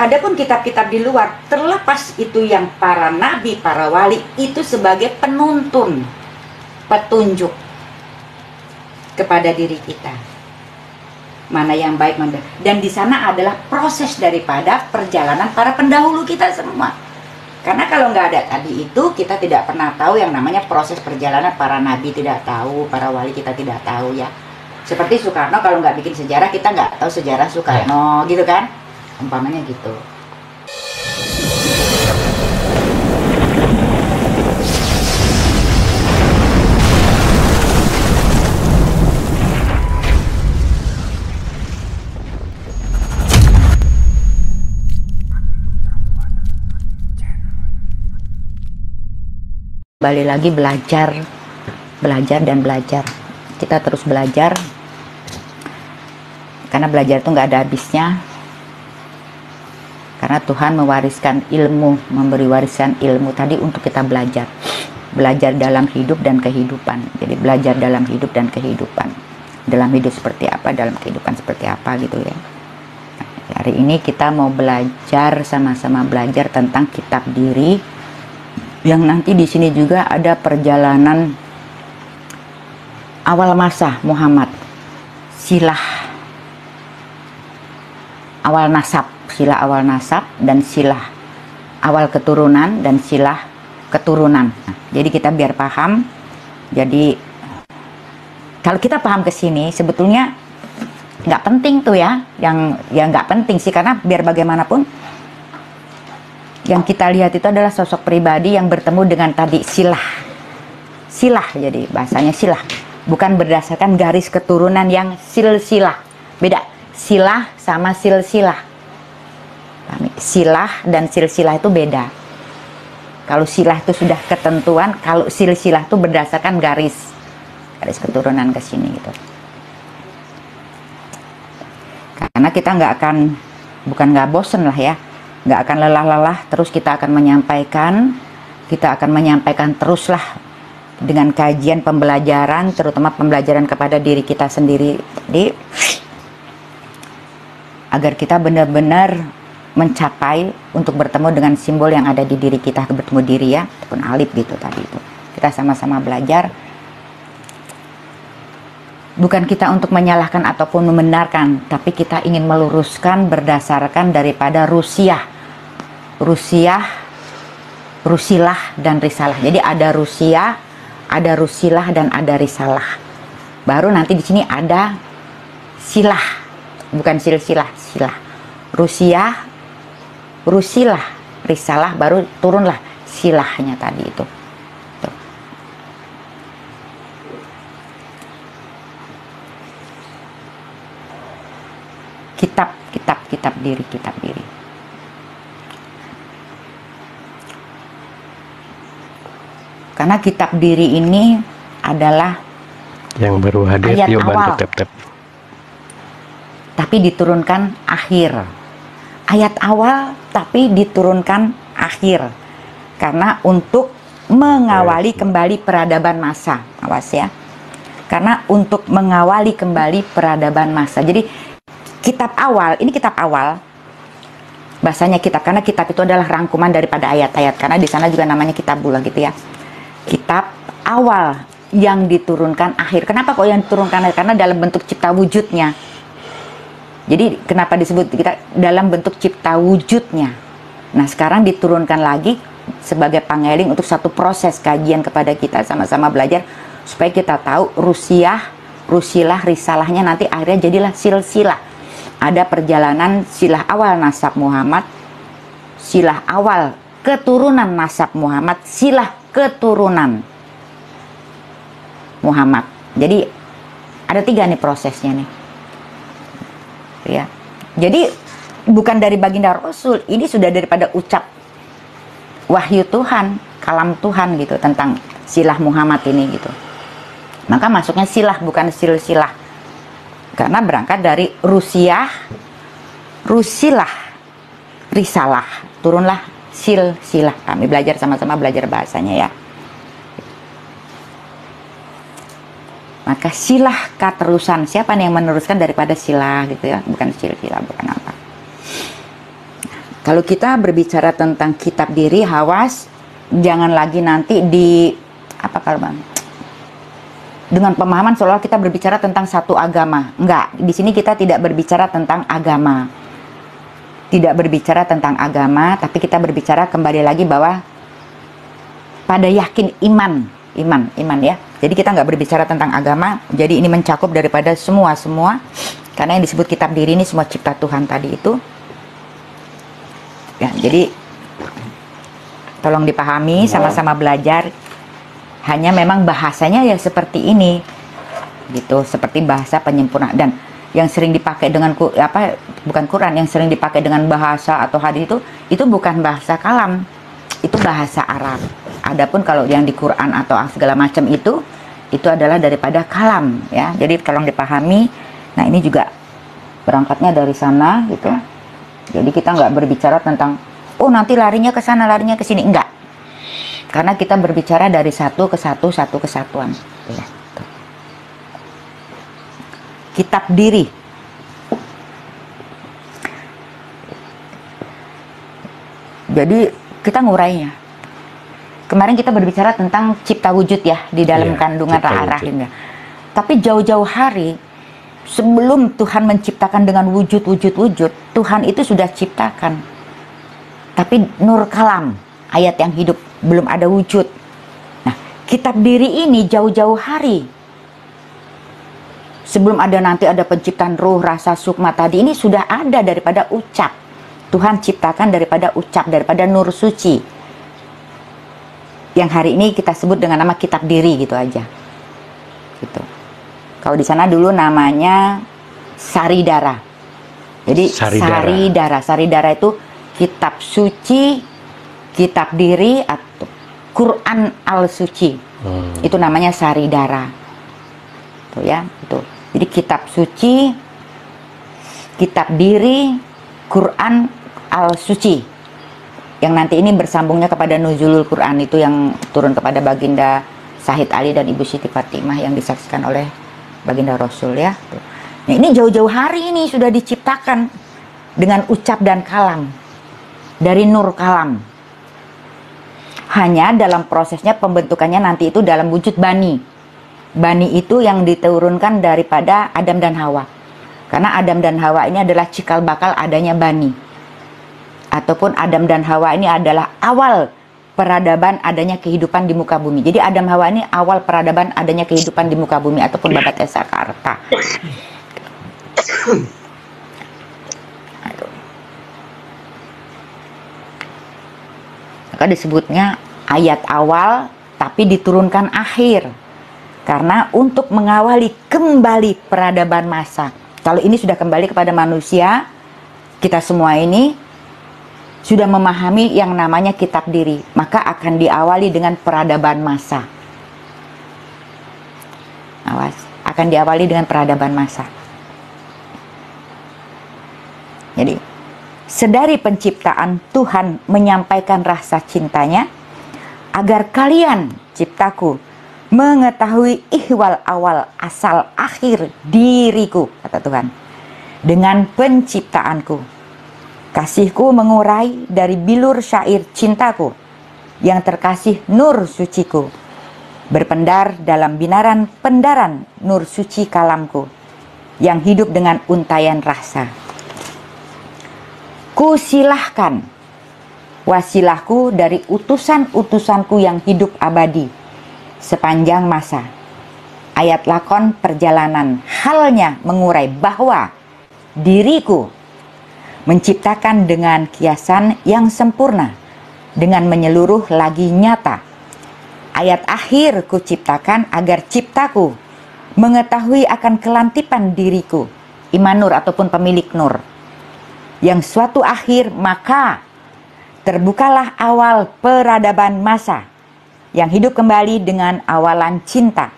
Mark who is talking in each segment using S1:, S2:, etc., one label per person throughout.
S1: Adapun kitab-kitab di luar, terlepas itu yang para nabi, para wali, itu sebagai penuntun, petunjuk kepada diri kita. Mana yang baik, mana. Dan di sana adalah proses daripada perjalanan para pendahulu kita semua. Karena kalau nggak ada tadi itu, kita tidak pernah tahu yang namanya proses perjalanan. Para nabi tidak tahu, para wali kita tidak tahu ya. Seperti Soekarno, kalau nggak bikin sejarah, kita nggak tahu sejarah Soekarno, gitu kan? Umpamanya gitu. Kembali lagi belajar dan belajar. Kita terus belajar, karena belajar itu nggak ada habisnya. Karena Tuhan mewariskan ilmu, memberi warisan ilmu tadi untuk kita belajar. Belajar dalam hidup dan kehidupan. Jadi belajar dalam hidup dan kehidupan. Dalam hidup seperti apa, dalam kehidupan seperti apa gitu ya. Nah, hari ini kita mau belajar, sama-sama belajar tentang kitab diri. Yang nanti di sini juga ada perjalanan awal masa Muhammad. Silah awal nasab. Silah awal nasab dan silah awal keturunan dan silah keturunan. Jadi kita biar paham. Jadi kalau kita paham ke sini sebetulnya nggak penting tuh ya, yang nggak penting sih, karena biar bagaimanapun yang kita lihat itu adalah sosok pribadi yang bertemu dengan tadi silah. Jadi bahasanya silah, bukan berdasarkan garis keturunan yang silsilah. Beda, silah sama silsilah. Silah dan silsilah itu beda. Kalau silah itu sudah ketentuan, kalau silsilah itu berdasarkan garis keturunan ke sini gitu. Karena kita bukan nggak bosen lah ya, nggak akan lelah-lelah, terus kita akan menyampaikan teruslah dengan kajian pembelajaran, terutama pembelajaran kepada diri kita sendiri. Jadi agar kita benar-benar mencapai untuk bertemu dengan simbol yang ada di diri kita, bertemu diri ya, ataupun alif gitu tadi itu. Kita sama-sama belajar. Bukan kita untuk menyalahkan ataupun membenarkan, tapi kita ingin meluruskan berdasarkan daripada rusilah, dan risalah. Jadi ada rusiah, ada rusilah, dan ada risalah. Baru nanti di sini ada silah, bukan silsilah, silah. Rusilah, risalah, baru turunlah silahnya tadi itu. Tuh. Kitab diri. Karena kitab diri ini adalah
S2: yang baru hadir,
S1: ayat
S2: yuk bantu
S1: awal,
S2: tap-tap.
S1: tapi diturunkan akhir. Ayat awal tapi diturunkan akhir. Karena untuk mengawali kembali peradaban masa. Awas ya. Karena untuk mengawali kembali peradaban masa. Jadi kitab awal, ini kitab awal. Bahasanya kitab, karena kitab itu adalah rangkuman daripada ayat-ayat. Karena di sana juga namanya kitabullah gitu ya. Kitab awal yang diturunkan akhir. Kenapa kok yang diturunkan akhir? Karena dalam bentuk cipta wujudnya. Jadi kenapa disebut kita dalam bentuk cipta wujudnya. Nah sekarang diturunkan lagi sebagai pangeling untuk satu proses kajian kepada kita, sama-sama belajar supaya kita tahu rusilah, risalahnya nanti akhirnya jadilah silsilah. Ada perjalanan silah awal nasab Muhammad, silah awal keturunan nasab Muhammad, silah keturunan Muhammad. Jadi ada 3 nih prosesnya nih. Ya. Jadi bukan dari baginda Rasul, ini sudah daripada ucap wahyu Tuhan, kalam Tuhan gitu tentang silah Muhammad ini gitu. Maka masuknya silah bukan silsilah. Karena berangkat dari rusilah, risalah, turunlah silsilah. Kami belajar sama-sama belajar bahasanya ya. Maka silah keterusan, siapa nih yang meneruskan daripada silah gitu ya, bukan silsilah, bukan apa. Kalau kita berbicara tentang kitab diri, awas jangan lagi nanti di apa kalau bang, dengan pemahaman seolah kita berbicara tentang satu agama. Enggak, di sini kita tidak berbicara tentang agama. Tidak berbicara tentang agama, tapi kita berbicara kembali lagi bahwa pada yakin iman ya. Jadi kita nggak berbicara tentang agama. Jadi ini mencakup daripada semua karena yang disebut kitab diri ini semua cipta Tuhan tadi itu. Ya, jadi tolong dipahami, sama-sama belajar. Hanya memang bahasanya ya seperti ini, gitu, seperti bahasa penyempurna. Dan yang sering dipakai dengan bukan Quran, yang sering dipakai dengan bahasa atau hadis itu bukan bahasa kalam, itu bahasa Arab. Adapun kalau yang di Quran atau segala macam itu adalah daripada kalam, ya. Jadi tolong dipahami. Nah ini juga berangkatnya dari sana, gitu. Jadi kita nggak berbicara tentang nanti larinya ke sana, larinya ke sini, enggak. Karena kita berbicara dari satu kesatuan. Ya. Kitab diri. Jadi kita ngurainya. Kemarin kita berbicara tentang cipta wujud ya di dalam kandungan rahim. Tapi jauh-jauh hari sebelum Tuhan menciptakan dengan wujud, Tuhan itu sudah ciptakan. Tapi nur kalam, ayat yang hidup, belum ada wujud. Nah, kitab diri ini jauh-jauh hari sebelum nanti ada penciptaan ruh, rasa, sukma tadi, ini sudah ada daripada ucap. Tuhan ciptakan daripada ucap, daripada nur suci. Yang hari ini kita sebut dengan nama kitab diri, gitu aja. Gitu. Kalau di sana dulu namanya Saridara. Jadi Saridara itu kitab suci, kitab diri atau Quran al-suci. Itu namanya Saridara. Tuh ya, itu. Jadi kitab suci, kitab diri, Quran al-suci. Yang nanti ini bersambungnya kepada nuzulul Quran, itu yang turun kepada Baginda Syahid Ali dan Ibu Siti Fatimah yang disaksikan oleh Baginda Rasul, ya. Nah, ini jauh-jauh hari ini sudah diciptakan dengan ucap dan kalam dari nur kalam. Hanya dalam prosesnya pembentukannya nanti itu dalam wujud bani. Bani itu yang diturunkan daripada Adam dan Hawa. Karena Adam dan Hawa ini adalah cikal bakal adanya bani. Ataupun Adam dan Hawa ini adalah awal peradaban adanya kehidupan di muka bumi. Jadi Adam Hawa ini awal peradaban adanya kehidupan di muka bumi ataupun Babat Esa Karta. Maka disebutnya ayat awal tapi diturunkan akhir. Karena untuk mengawali kembali peradaban masa. Kalau ini sudah kembali kepada manusia, kita semua ini sudah memahami yang namanya kitab diri, maka akan diawali dengan peradaban masa. Awas, akan diawali dengan peradaban masa. Jadi, sedari penciptaan Tuhan menyampaikan rasa cintanya, agar kalian, ciptaku, mengetahui ihwal awal asal akhir diriku, kata Tuhan, dengan penciptaanku. Kasihku mengurai dari bilur syair cintaku yang terkasih nur suciku, berpendar dalam binaran pendaran nur suci kalamku yang hidup dengan untayan rasa. Ku silahkan wasilahku dari utusan-utusanku yang hidup abadi sepanjang masa. Ayat lakon perjalanan halnya mengurai bahwa diriku menciptakan dengan kiasan yang sempurna, dengan menyeluruh lagi nyata. Ayat akhir ku ciptakan agar ciptaku mengetahui akan kelantipan diriku, Imanur ataupun pemilik nur. Yang suatu akhir maka terbukalah awal peradaban masa yang hidup kembali dengan awalan cinta.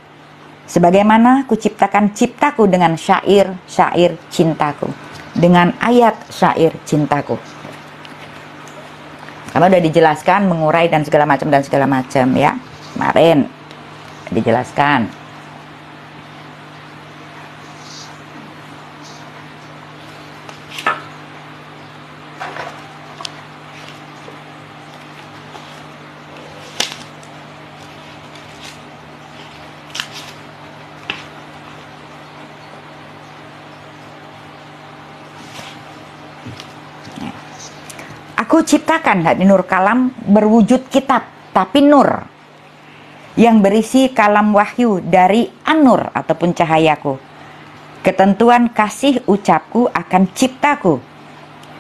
S1: Sebagaimana ku ciptakan ciptaku dengan syair-syair cintaku, dengan ayat syair cintaku. Karena udah dijelaskan mengurai dan segala macam ya. Kemarin dijelaskan. Aku ciptakan di nur kalam berwujud kitab, tapi nur yang berisi kalam wahyu dari an-nur ataupun cahayaku. Ketentuan kasih ucapku akan ciptaku,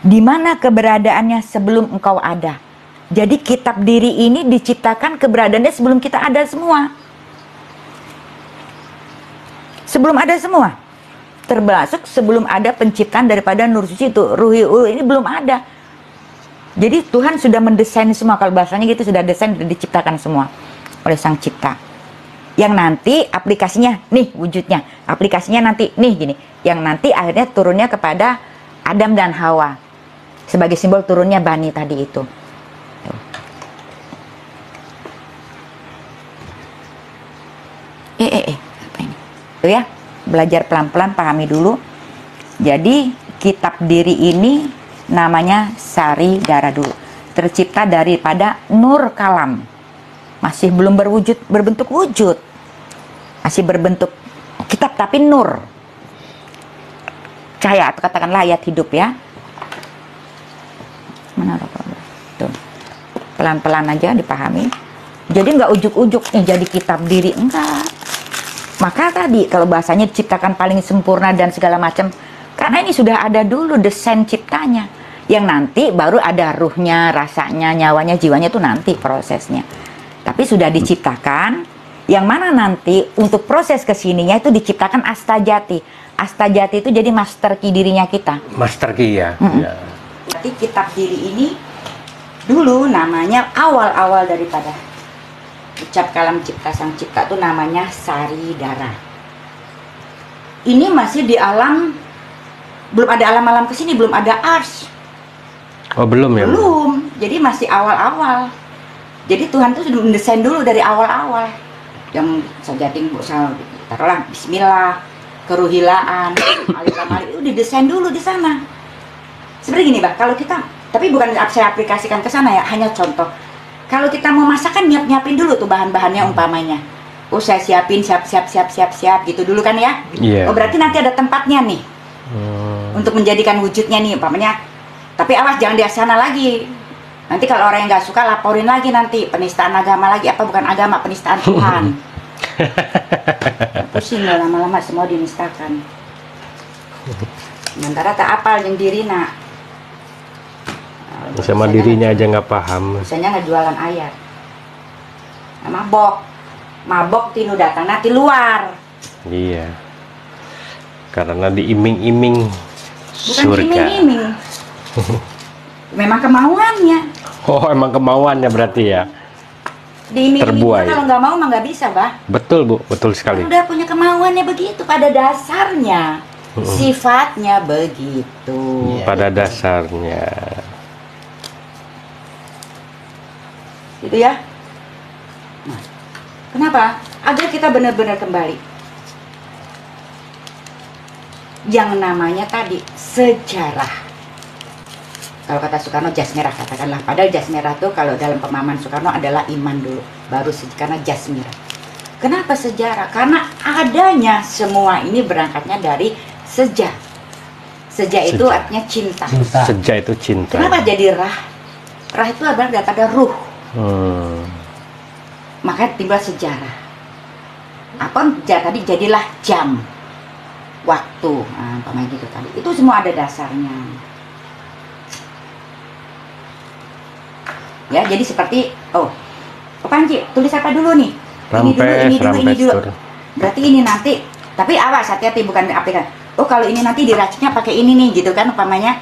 S1: di mana keberadaannya sebelum engkau ada. Jadi kitab diri ini diciptakan keberadaannya sebelum kita ada semua. Sebelum ada semua. Termasuk sebelum ada penciptaan daripada nur suci itu, ruhi ulu ini belum ada. Jadi Tuhan sudah mendesain semua, kalau bahasanya gitu, sudah desain, sudah diciptakan semua oleh Sang Cipta. Yang nanti aplikasinya, nih wujudnya, aplikasinya nanti, nih gini, yang nanti akhirnya turunnya kepada Adam dan Hawa sebagai simbol turunnya Bani tadi itu. Tuh. Apa ini? Tuh ya, belajar pelan-pelan, pahami dulu. Jadi kitab diri ini namanya Sari Dara dulu, tercipta daripada nur kalam, masih belum berbentuk wujud, masih berbentuk kitab tapi nur, cahaya atau katakanlah ayat hidup ya. Mana tuh, pelan-pelan aja dipahami. Jadi nggak ujuk-ujuk nih jadi kitab diri, enggak. Maka tadi kalau bahasanya diciptakan paling sempurna dan segala macam, karena ini sudah ada dulu desain ciptanya. Yang nanti baru ada ruhnya, rasanya, nyawanya, jiwanya itu nanti prosesnya. Tapi sudah diciptakan, yang mana nanti untuk proses kesininya itu diciptakan Astajati. Astajati itu jadi master key dirinya kita.
S2: Master key ya. Ya.
S1: Berarti kitab diri ini dulu namanya awal-awal daripada ucap kalam cipta Sang Cipta itu namanya Sari Dara. Ini masih di alam, belum ada alam-alam kesini, belum ada ars.
S2: Oh belum ya?
S1: Belum, jadi masih awal-awal. Jadi Tuhan tuh sudah mendesain dulu dari awal-awal. Yang Sajating, taruhlah Bismillah, keruhilaan, alif-alif itu didesain dulu di sana. Seperti gini, Bang, kalau kita, tapi bukan saya aplikasikan ke sana ya, hanya contoh. Kalau kita mau masak kan nyiapin dulu tuh bahan-bahannya umpamanya. Oh saya siapin, siap gitu dulu kan ya.
S2: Yeah.
S1: Oh berarti nanti ada tempatnya nih untuk menjadikan wujudnya nih umpamanya. Tapi awas jangan di sana lagi. Nanti kalau orang yang nggak suka laporin lagi nanti penistaan agama lagi, apa bukan agama, penistaan Tuhan. Pusing lah lama-lama semua dinistakan. Sementara tak apal yang diri nak.
S2: Sama dirinya aja nggak paham.
S1: Misalnya nggak jualan ayat. Nah, mabok tinu datang nanti luar.
S2: Iya. Karena diiming-iming
S1: Bukan
S2: surga.
S1: iming-iming. Memang kemauannya.
S2: Oh emang kemauannya berarti ya.
S1: Diiming-iming
S2: Terbuai.
S1: kalau nggak mau mah nggak bisa, bah.
S2: Betul Bu, betul sekali.
S1: Udah punya kemauannya begitu pada dasarnya. Sifatnya begitu.
S2: Pada dasarnya.
S1: Gitu ya. Nah, kenapa? Agar kita benar-benar kembali. Yang namanya tadi sejarah. Kalau kata Soekarno jas merah katakanlah, padahal jas merah tuh kalau dalam pemahaman Soekarno adalah iman dulu, baru karena jas merah. Kenapa sejarah? Karena adanya semua ini berangkatnya dari seja. Seja itu artinya cinta.
S2: Seja itu cinta.
S1: Kenapa jadi rah? Rah itu adalah daripada ruh. Maka timbul sejarah. Apa tadi jadilah jam, waktu, nah, gitu tadi. Itu semua ada dasarnya. Ya, jadi seperti Panji, tulis apa dulu nih? Ini dulu. Berarti ini nanti, tapi awas hati-hati bukan aplikasi. Oh, kalau ini nanti diraciknya pakai ini nih gitu kan umpamanya.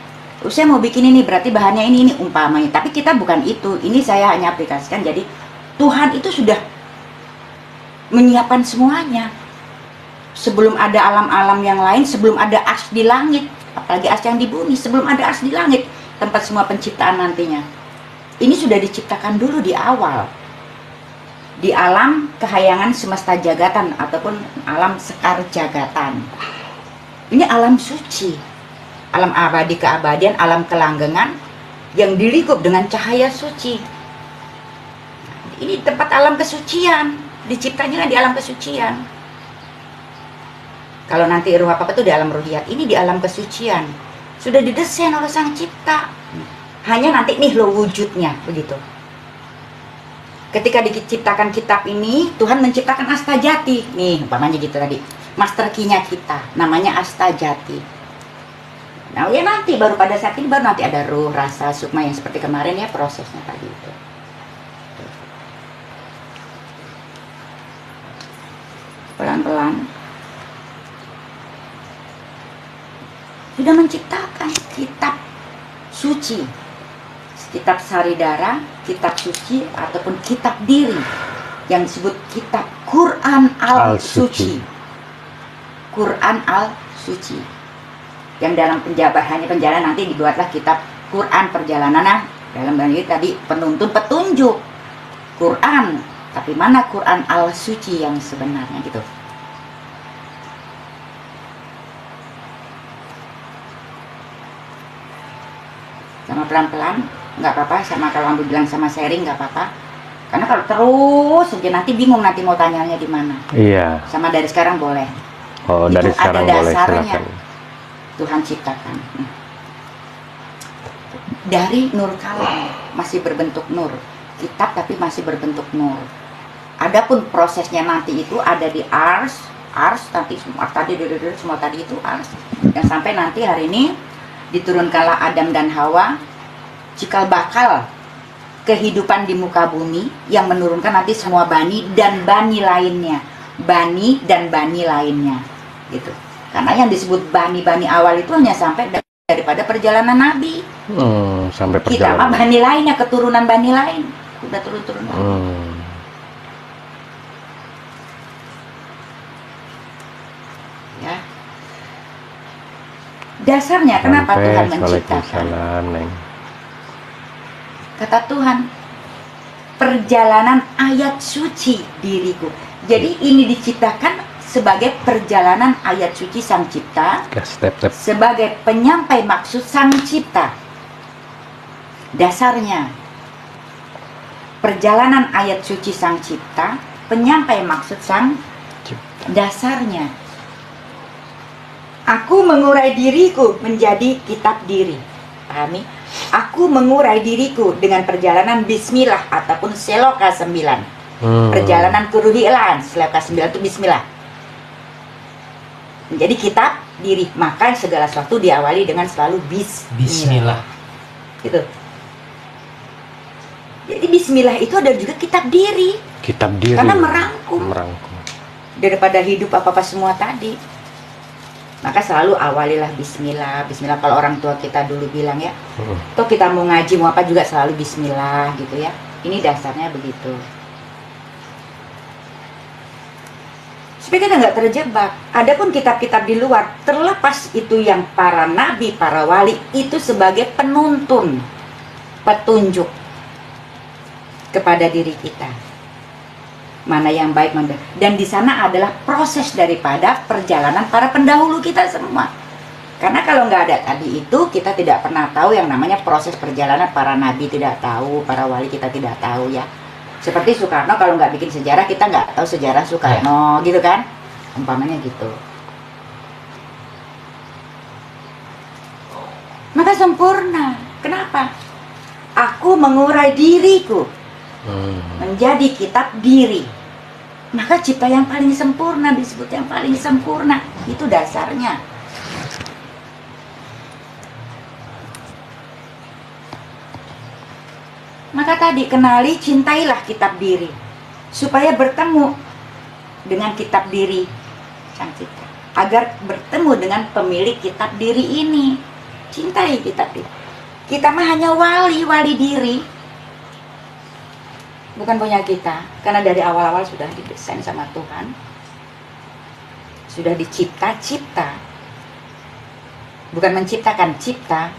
S1: Saya mau bikin ini berarti bahannya ini umpamanya. Tapi kita bukan itu. Ini saya hanya aplikasikan. Jadi Tuhan itu sudah menyiapkan semuanya. Sebelum ada alam-alam yang lain, sebelum ada ars di langit, apalagi ars yang di bumi, sebelum ada ars di langit, tempat semua penciptaan nantinya. Ini sudah diciptakan dulu di awal. Di alam kehayangan semesta jagatan ataupun alam sekar jagatan. Ini alam suci. Alam abadi keabadian, alam kelanggengan yang dilingkup dengan cahaya suci. Ini tempat alam kesucian. Diciptanya di alam kesucian. Kalau nanti apa itu di alam ruhiyat, ini di alam kesucian. Sudah didesain oleh Sang Cipta. hanya nanti nih loh wujudnya, begitu. Ketika diciptakan kitab ini, Tuhan menciptakan Astajati. Nih, umpamanya gitu tadi. Master key-nya kita, namanya Astajati. Nah, ya nanti baru pada saat ini baru nanti ada ruh, rasa, sukma yang seperti kemarin ya prosesnya tadi itu. Pelan-pelan. Sudah menciptakan kitab suci. Kitab Saridara, kitab suci, ataupun kitab diri yang disebut kitab Quran Al-Suci. Quran Al-Suci. Yang dalam penjabarannya penjalanan nanti dibuatlah kitab Quran perjalanan. Nah, dalam ini tadi penuntun petunjuk Quran, tapi mana Quran Al-Suci yang sebenarnya gitu. Sama pelan-pelan. Nggak apa-apa, sama kalau ambil bilang sama sharing nggak apa-apa, karena kalau terus saja nanti bingung nanti mau tanyanya di mana.
S2: Iya.
S1: Sama dari sekarang boleh.
S2: Oh,
S1: itu
S2: dari sekarang
S1: ada
S2: boleh,
S1: dasarnya.
S2: silakan.
S1: Tuhan ciptakan dari nur kalam, masih berbentuk nur, kitab tapi masih berbentuk nur. Adapun prosesnya nanti itu ada di ars nanti semua tadi itu ars, dan sampai nanti hari ini diturunkanlah Adam dan Hawa, cikal bakal kehidupan di muka bumi yang menurunkan nanti semua bani dan bani lainnya, bani dan bani lainnya, gitu. Karena yang disebut bani-bani awal itu hanya sampai daripada perjalanan Nabi.
S2: Sampai
S1: Kita mah
S2: perjalanan.
S1: bani lainnya, keturunan bani lain, udah turun-turun. Ya. Dasarnya kenapa Tuhan menciptakan? Kata Tuhan, perjalanan ayat suci diriku. Jadi ini diciptakan sebagai perjalanan ayat suci Sang Cipta, sebagai penyampai maksud Sang Cipta. Dasarnya perjalanan ayat suci Sang Cipta, penyampai maksud Sang Cipta. Dasarnya aku mengurai diriku menjadi kitab diri. Pahami? Aku mengurai diriku dengan perjalanan Bismillah ataupun Seloka 9. Perjalanan Kuruhilan, Seloka 9 itu Bismillah. Menjadi kitab diri. Maka segala sesuatu diawali dengan selalu Bismillah. Gitu. Jadi Bismillah itu ada juga kitab diri.
S2: Kitab diri.
S1: Karena merangkum. Daripada hidup apa-apa semua tadi. Maka selalu awalilah Bismillah. Bismillah kalau orang tua kita dulu bilang ya. Toh kita mau ngaji mau apa juga selalu Bismillah gitu ya. Ini dasarnya begitu. Supaya kita nggak terjebak. Adapun kitab-kitab di luar, terlepas itu yang para nabi, para wali itu sebagai penuntun, petunjuk kepada diri kita. Mana yang baik, mana. Dan di sana adalah proses daripada perjalanan para pendahulu kita semua. Karena kalau nggak ada tadi itu, kita tidak pernah tahu yang namanya proses perjalanan. Para nabi tidak tahu, para wali kita tidak tahu ya. Seperti Soekarno, kalau nggak bikin sejarah, kita nggak tahu sejarah Soekarno, gitu kan? Umpamanya gitu. Maka sempurna. Kenapa? Aku mengurai diriku menjadi kitab diri. Maka cipta yang paling sempurna disebut yang paling sempurna. Itu dasarnya. Maka tadi kenali, cintailah kitab diri supaya bertemu dengan kitab diri Sang Cipta, agar bertemu dengan pemilik kitab diri ini. Cintai kitab diri. Kita mah hanya wali diri, bukan punya kita, karena dari awal-awal sudah didesain sama Tuhan, sudah dicipta-cipta, bukan menciptakan, cipta.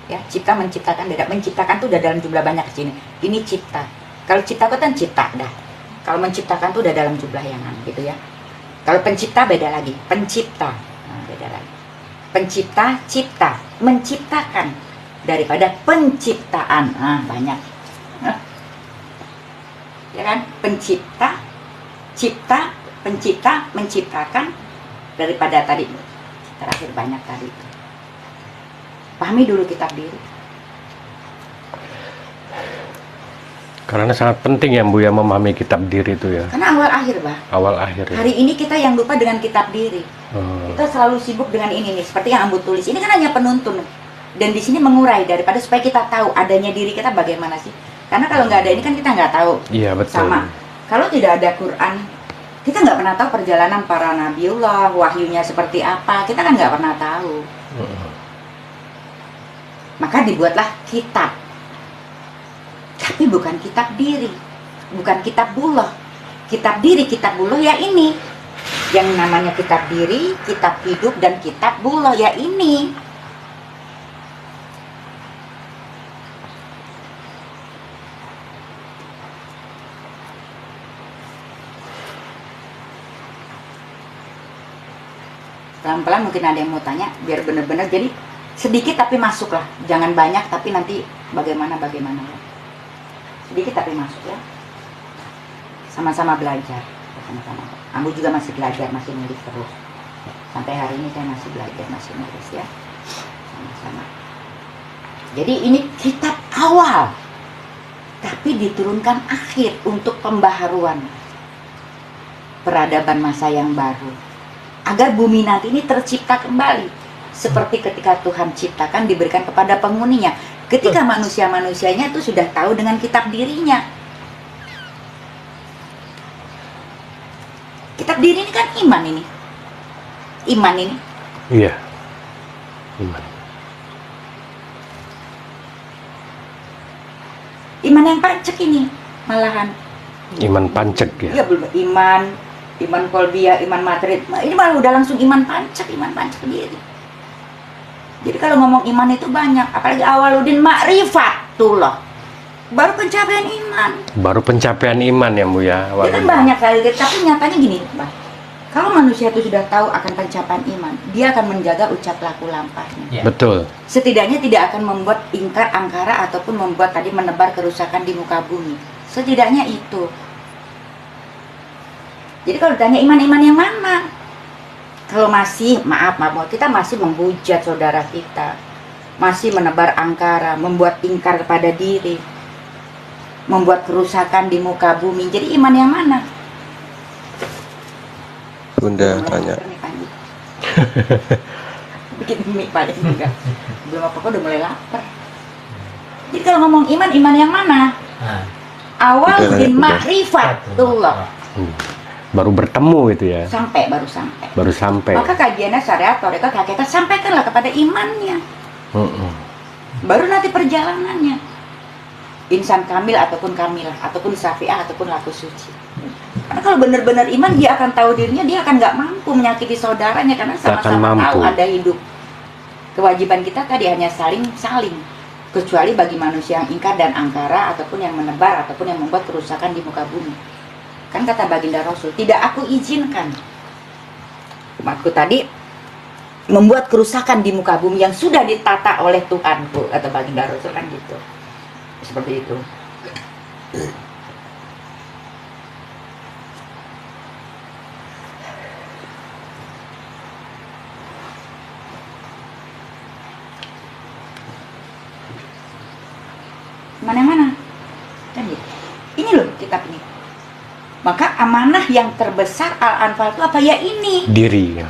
S1: Ya, cipta menciptakan, beda. Menciptakan itu udah dalam jumlah banyak ke sini. Ini cipta. Kalau cipta itu kan cipta dah. Kalau menciptakan itu udah dalam jumlah yang gitu ya. Kalau pencipta beda lagi. Pencipta, nah, beda lagi. Pencipta, cipta, menciptakan daripada penciptaan. Nah, banyak. Ya kan? Pencipta, cipta, pencipta, menciptakan daripada tadi. Terakhir banyak tadi. Pahami dulu kitab diri.
S2: Karena sangat penting ya Bu ya memahami kitab diri itu ya.
S1: Karena awal akhir, Bah.
S2: Awal akhir ya.
S1: Hari ini kita yang lupa dengan kitab diri. Kita selalu sibuk dengan ini nih, seperti yang Ambu tulis. Ini kan hanya penuntun. Dan di sini mengurai daripada supaya kita tahu adanya diri kita bagaimana sih. Karena kalau nggak ada ini kan kita nggak tahu.
S2: Iya betul.
S1: Sama. Kalau tidak ada Quran, kita nggak pernah tahu perjalanan para nabiullah, wahyunya seperti apa. Kita kan nggak pernah tahu. Maka dibuatlah kitab. Tapi bukan kitab diri, bukan kitab bullah. Kitab diri, kitab bullah ya ini. Yang namanya kitab diri, kitab hidup, dan kitab bullah ya ini. Pelan-pelan mungkin ada yang mau tanya, biar benar-benar jadi sedikit tapi masuklah. Jangan banyak tapi nanti bagaimana. Sedikit tapi masuk ya. Sama-sama belajar. Sama-sama. Ambu juga masih belajar, masih nulis terus. Sampai hari ini saya masih belajar, masih nulis ya. Sama-sama. Jadi ini kitab awal. Tapi diturunkan akhir untuk pembaharuan. Peradaban masa yang baru. Agar bumi nanti ini tercipta kembali. Seperti ketika Tuhan ciptakan diberikan kepada penghuninya. Ketika manusia-manusianya itu sudah tahu dengan kitab dirinya. Kitab diri ini kan iman ini. Iman ini.
S2: Iya. Iman.
S1: Iman yang pancek ini malahan.
S2: Iman pancek ya.
S1: Iya belum iman kolbia, iman materi. Ini malah udah langsung iman pancek diri. Jadi kalau ngomong iman itu banyak, apalagi awaludin ma'rifatullah. Baru pencapaian iman.
S2: Baru pencapaian iman ya Bu ya.
S1: Dia kan banyak kali, tapi nyatanya gini, Bah. Kalau manusia itu sudah tahu akan pencapaian iman, dia akan menjaga ucap laku lampahnya.
S2: Ya. Betul.
S1: Setidaknya tidak akan membuat ingkar angkara ataupun membuat tadi menebar kerusakan di muka bumi. Setidaknya itu. Jadi kalau ditanya iman-iman yang mana? Kalau masih, maaf, kita masih menghujat saudara kita. Masih menebar angkara, membuat ingkar kepada diri. Membuat kerusakan di muka bumi. Jadi iman yang mana?
S3: Bunda tanya.
S1: Bikin mie paling enggak. Belum apa-apa udah mulai lapar. Jadi kalau ngomong iman yang mana? Awal bin ma'rifatullah.
S2: Baru bertemu itu ya.
S1: Baru sampai. Maka kajiannya syariat, tarekat, hakikat sampaikanlah kepada imannya. Baru nanti perjalanannya. Insan kamil ataupun kamilah, ataupun syafi'ah ataupun laku suci. Karena kalau benar-benar iman, dia akan tahu dirinya, dia akan nggak mampu menyakiti saudaranya karena sama-sama tahu ada hidup. Kewajiban kita tadi hanya saling. Kecuali bagi manusia yang ingkar dan angkara ataupun yang menebar ataupun yang membuat kerusakan di muka bumi. Kan kata baginda Rasul, tidak aku izinkan umatku tadi membuat kerusakan di muka bumi yang sudah ditata oleh Tuhanku, kata baginda Rasul kan gitu. Seperti itu. Mana-mana kan gitu. Ini loh kitab ini. Maka amanah yang terbesar Al-Anfal itu apa? Ya ini.
S2: Diri. Ya.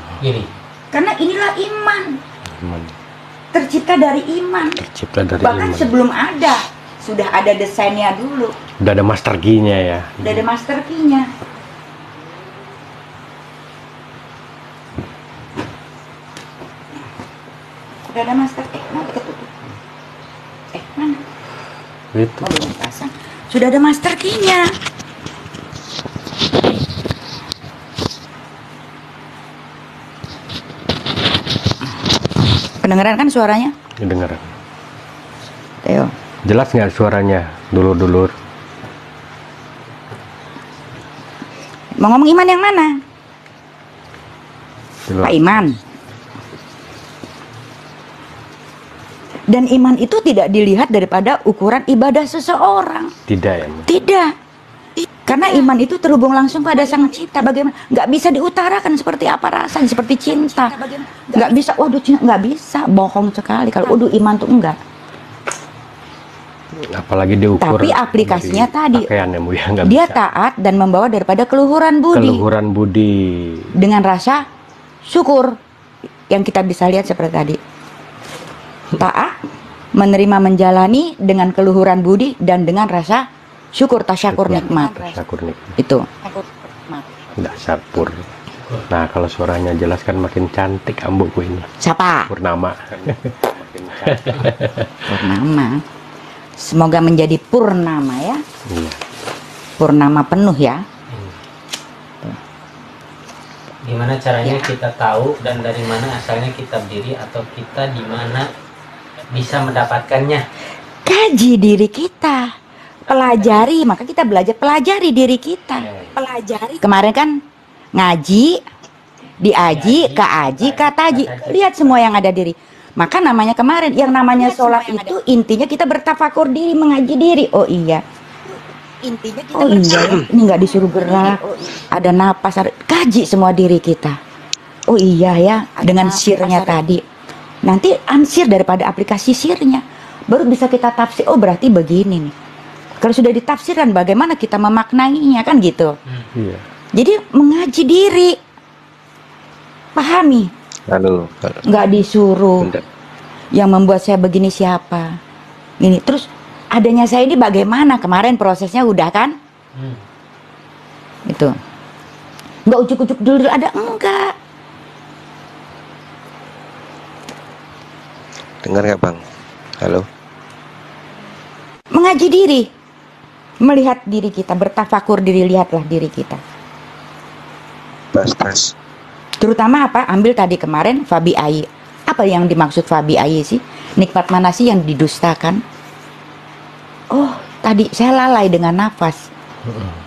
S1: Karena inilah iman. Tercipta dari iman. Bahkan sebelum ada, sudah ada desainnya dulu.
S2: Udah ada master key-nya ya.
S1: Udah ada master key-nya. Udah ada master key. Nanti ketutup. Mana?
S2: Itu.
S1: Oh, belum pasang. Sudah ada master key-nya. Kedengeran kan suaranya?
S2: Kedengeran.
S1: Teo.
S2: Jelas nggak suaranya, dulur-dulur?
S1: Mau ngomong iman yang mana?
S2: Jelas.
S1: Pak Iman. Dan iman itu tidak dilihat daripada ukuran ibadah seseorang.
S2: Tidak ya?
S1: Tidak. Karena iman itu terhubung langsung pada Sang Cipta. Bagaimana? Nggak bisa diutarakan seperti apa rasanya, seperti cinta. Nggak bisa, waduh cinta, nggak bisa. Bohong sekali. Kalau waduh iman tuh enggak.
S2: Apalagi diukur.
S1: Tapi aplikasinya
S2: dari
S1: tadi,
S2: pakaian ya, Bu, ya, nggak
S1: dia
S2: bisa.
S1: taat dan membawa daripada keluhuran budi.
S2: Keluhuran budi.
S1: Dengan rasa syukur yang kita bisa lihat seperti tadi. Taat, menerima, menjalani dengan keluhuran budi dan dengan rasa syukur, tasyakur, nikmat.
S2: Tasyakur nikmat.
S1: Itu.
S2: Dasar pur. Nah, kalau suaranya jelas kan makin cantik ambuku ini.
S1: Siapa?
S2: Purnama.
S1: Purnama. Semoga menjadi purnama ya.
S2: Iya.
S1: Purnama penuh ya.
S3: Gimana caranya kita tahu dan dari mana asalnya kitab diri atau kita di mana bisa mendapatkannya?
S1: Kaji diri kita. Pelajari, maka kita belajar pelajari diri kita. Pelajari. Kemarin kan ngaji, diaji, kaaji, kataji. Lihat semua yang ada diri. Maka namanya kemarin, yang namanya sholat itu intinya kita bertafakur diri, mengaji diri. Oh iya. Intinya kita ini nggak disuruh gerak, ada napas, kaji semua diri kita. Oh iya ya, dengan sirnya tadi. Nanti ansir daripada aplikasi sirnya, baru bisa kita tafsir. Oh berarti begini nih. Kalau sudah ditafsirkan, bagaimana kita memaknainya kan gitu.
S2: Iya.
S1: Jadi mengaji diri, pahami.
S4: Halo.
S1: Nggak disuruh.
S4: Bunda.
S1: Yang membuat saya begini siapa? Ini terus adanya saya ini bagaimana? Kemarin prosesnya udah kan? Itu. Nggak ujuk-ujuk dulu ada enggak?
S4: Dengar nggak Bang? Halo.
S1: Mengaji diri, melihat diri kita, bertafakur diri, lihatlah diri kita.
S4: Bas.
S1: Terutama apa? Ambil tadi kemarin Fabi Ai. Apa yang dimaksud Fabi Ai sih? Nikmat mana sih yang didustakan? Oh, tadi saya lalai dengan nafas.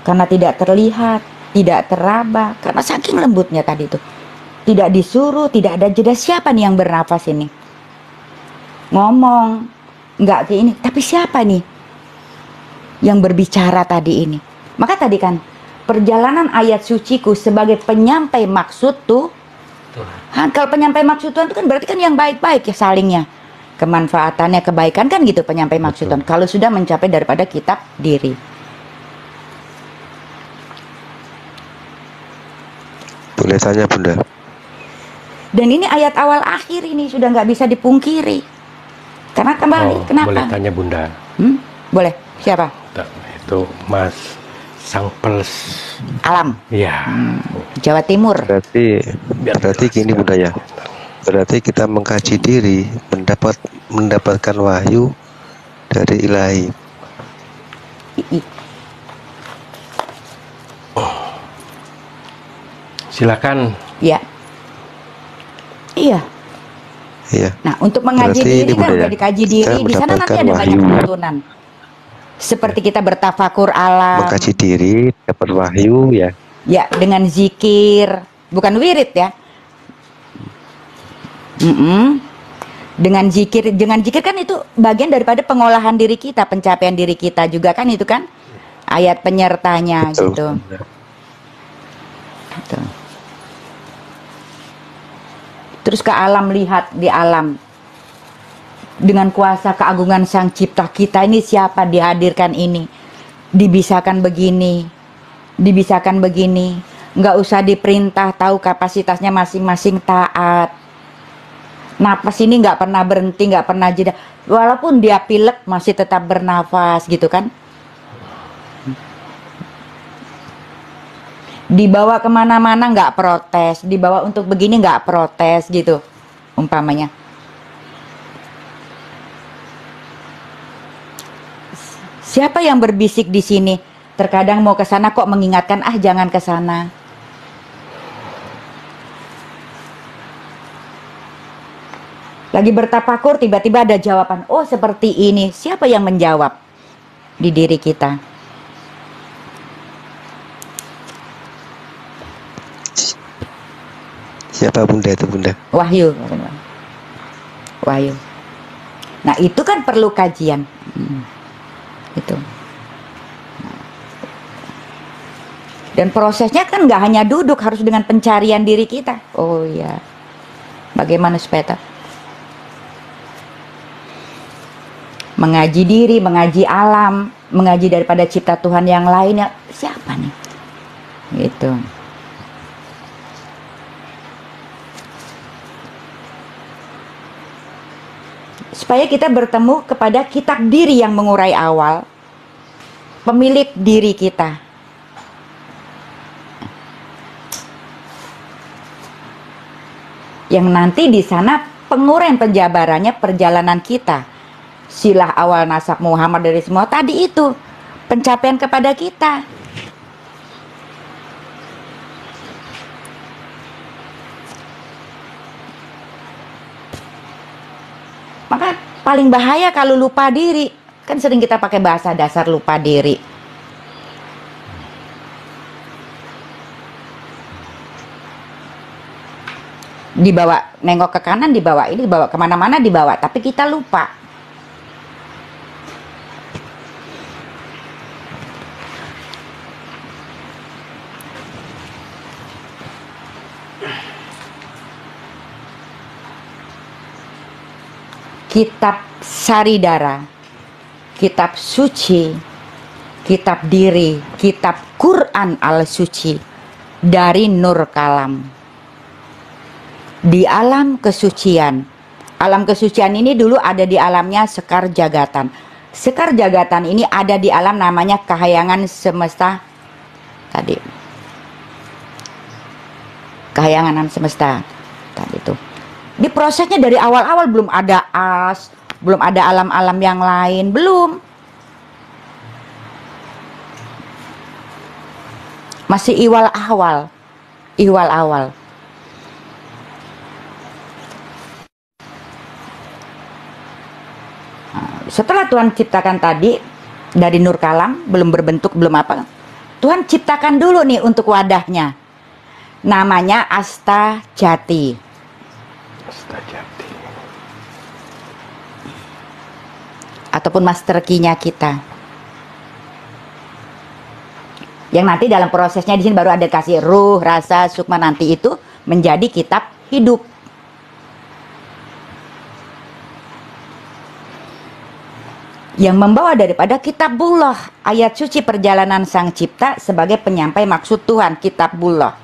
S1: Karena tidak terlihat, tidak teraba, karena saking lembutnya tadi itu. Tidak disuruh, tidak ada jeda. Siapa nih yang bernafas ini? Ngomong, nggak kayak ini. Tapi siapa nih yang berbicara tadi ini? Maka tadi kan perjalanan ayat suciku sebagai penyampai maksud tuh Tuhan. Kalau penyampai maksud Tuhan itu kan berarti kan yang baik-baik ya salingnya. Kemanfaatannya, kebaikan kan gitu penyampai maksud Tuhan. Kalau sudah mencapai daripada kitab diri.
S4: Boleh tanya Bunda?
S1: Dan ini ayat awal akhir ini sudah nggak bisa dipungkiri. Karena kembali, kenapa?
S2: Boleh tanya Bunda?
S1: Boleh, siapa?
S2: Itu Mas Sangpels.
S1: Alam,
S2: Iya.
S1: Jawa Timur.
S4: Berarti gini Bunda ya. Berarti kita mengkaji diri, mendapatkan wahyu dari ilahi.
S2: Silakan.
S1: Ya. Iya.
S4: Iya.
S1: Nah, untuk mengaji
S4: Berarti
S1: diri
S4: ini
S1: kan
S4: Bunda
S1: udah
S4: ya,
S1: dikaji
S4: kita
S1: diri, di sana nanti
S4: mendapatkan
S1: ada banyak
S4: wahyu.
S1: tuntunan. Seperti kita bertafakur alam.
S4: Mengkaji diri, dapat wahyu ya.
S1: Ya, dengan zikir, bukan wirid ya. Dengan zikir kan itu bagian daripada pengolahan diri kita, pencapaian diri kita juga kan itu kan ayat penyertanya.
S4: Betul.
S1: Gitu. Gitu. Terus ke alam, lihat di alam dengan kuasa keagungan Sang Cipta kita ini siapa dihadirkan ini, dibisakan begini, nggak usah diperintah, tahu kapasitasnya masing-masing, taat. Napas ini nggak pernah berhenti, nggak pernah jeda, walaupun dia pilek masih tetap bernafas gitu kan. Dibawa kemana-mana nggak protes, dibawa untuk begini nggak protes gitu umpamanya. Siapa yang berbisik di sini? Terkadang mau ke sana kok mengingatkan, jangan ke sana. Lagi bertafakur tiba-tiba ada jawaban. Oh seperti ini. Siapa yang menjawab di diri kita?
S4: Siapa Bunda itu Bunda?
S1: Wahyu. Wahyu. Nah itu kan perlu kajian. Itu. Dan prosesnya kan nggak hanya duduk, harus dengan pencarian diri kita. Oh iya. Bagaimana supaya mengaji diri, mengaji alam, mengaji daripada cipta Tuhan yang lainnya. Siapa nih? Gitu. Supaya kita bertemu kepada kitab diri yang mengurai awal, pemilik diri kita. Yang nanti di sana penguraian penjabarannya perjalanan kita. Silah awal nasab Muhammad dari semua tadi itu pencapaian kepada kita. Maka paling bahaya kalau lupa diri. Kan sering kita pakai bahasa dasar lupa diri. Dibawa nengok ke kanan, dibawa ini, dibawa kemana-mana, dibawa. Tapi kita lupa. Kitab Saridara, kitab suci, kitab diri, kitab Quran al-suci dari Nur Kalam. Di alam kesucian. Alam kesucian ini dulu ada di alamnya Sekar Jagatan. Sekar Jagatan ini ada di alam namanya Kahayangan Semesta tadi. Kahayangan Semesta tadi itu. Di prosesnya dari awal-awal belum ada as, belum ada alam-alam yang lain, belum. Masih ihwal awal. Setelah Tuhan ciptakan tadi dari Nur Kalam, belum berbentuk, belum apa, Tuhan ciptakan dulu nih untuk wadahnya. Namanya Asta Jati.
S2: Asta Jati.
S1: Ataupun master key-nya kita. Yang nanti dalam prosesnya di sini baru ada kasih ruh, rasa, sukma, nanti itu menjadi kitab hidup. Yang membawa daripada kitabullah, ayat suci perjalanan sang cipta sebagai penyampai maksud Tuhan, kitabullah.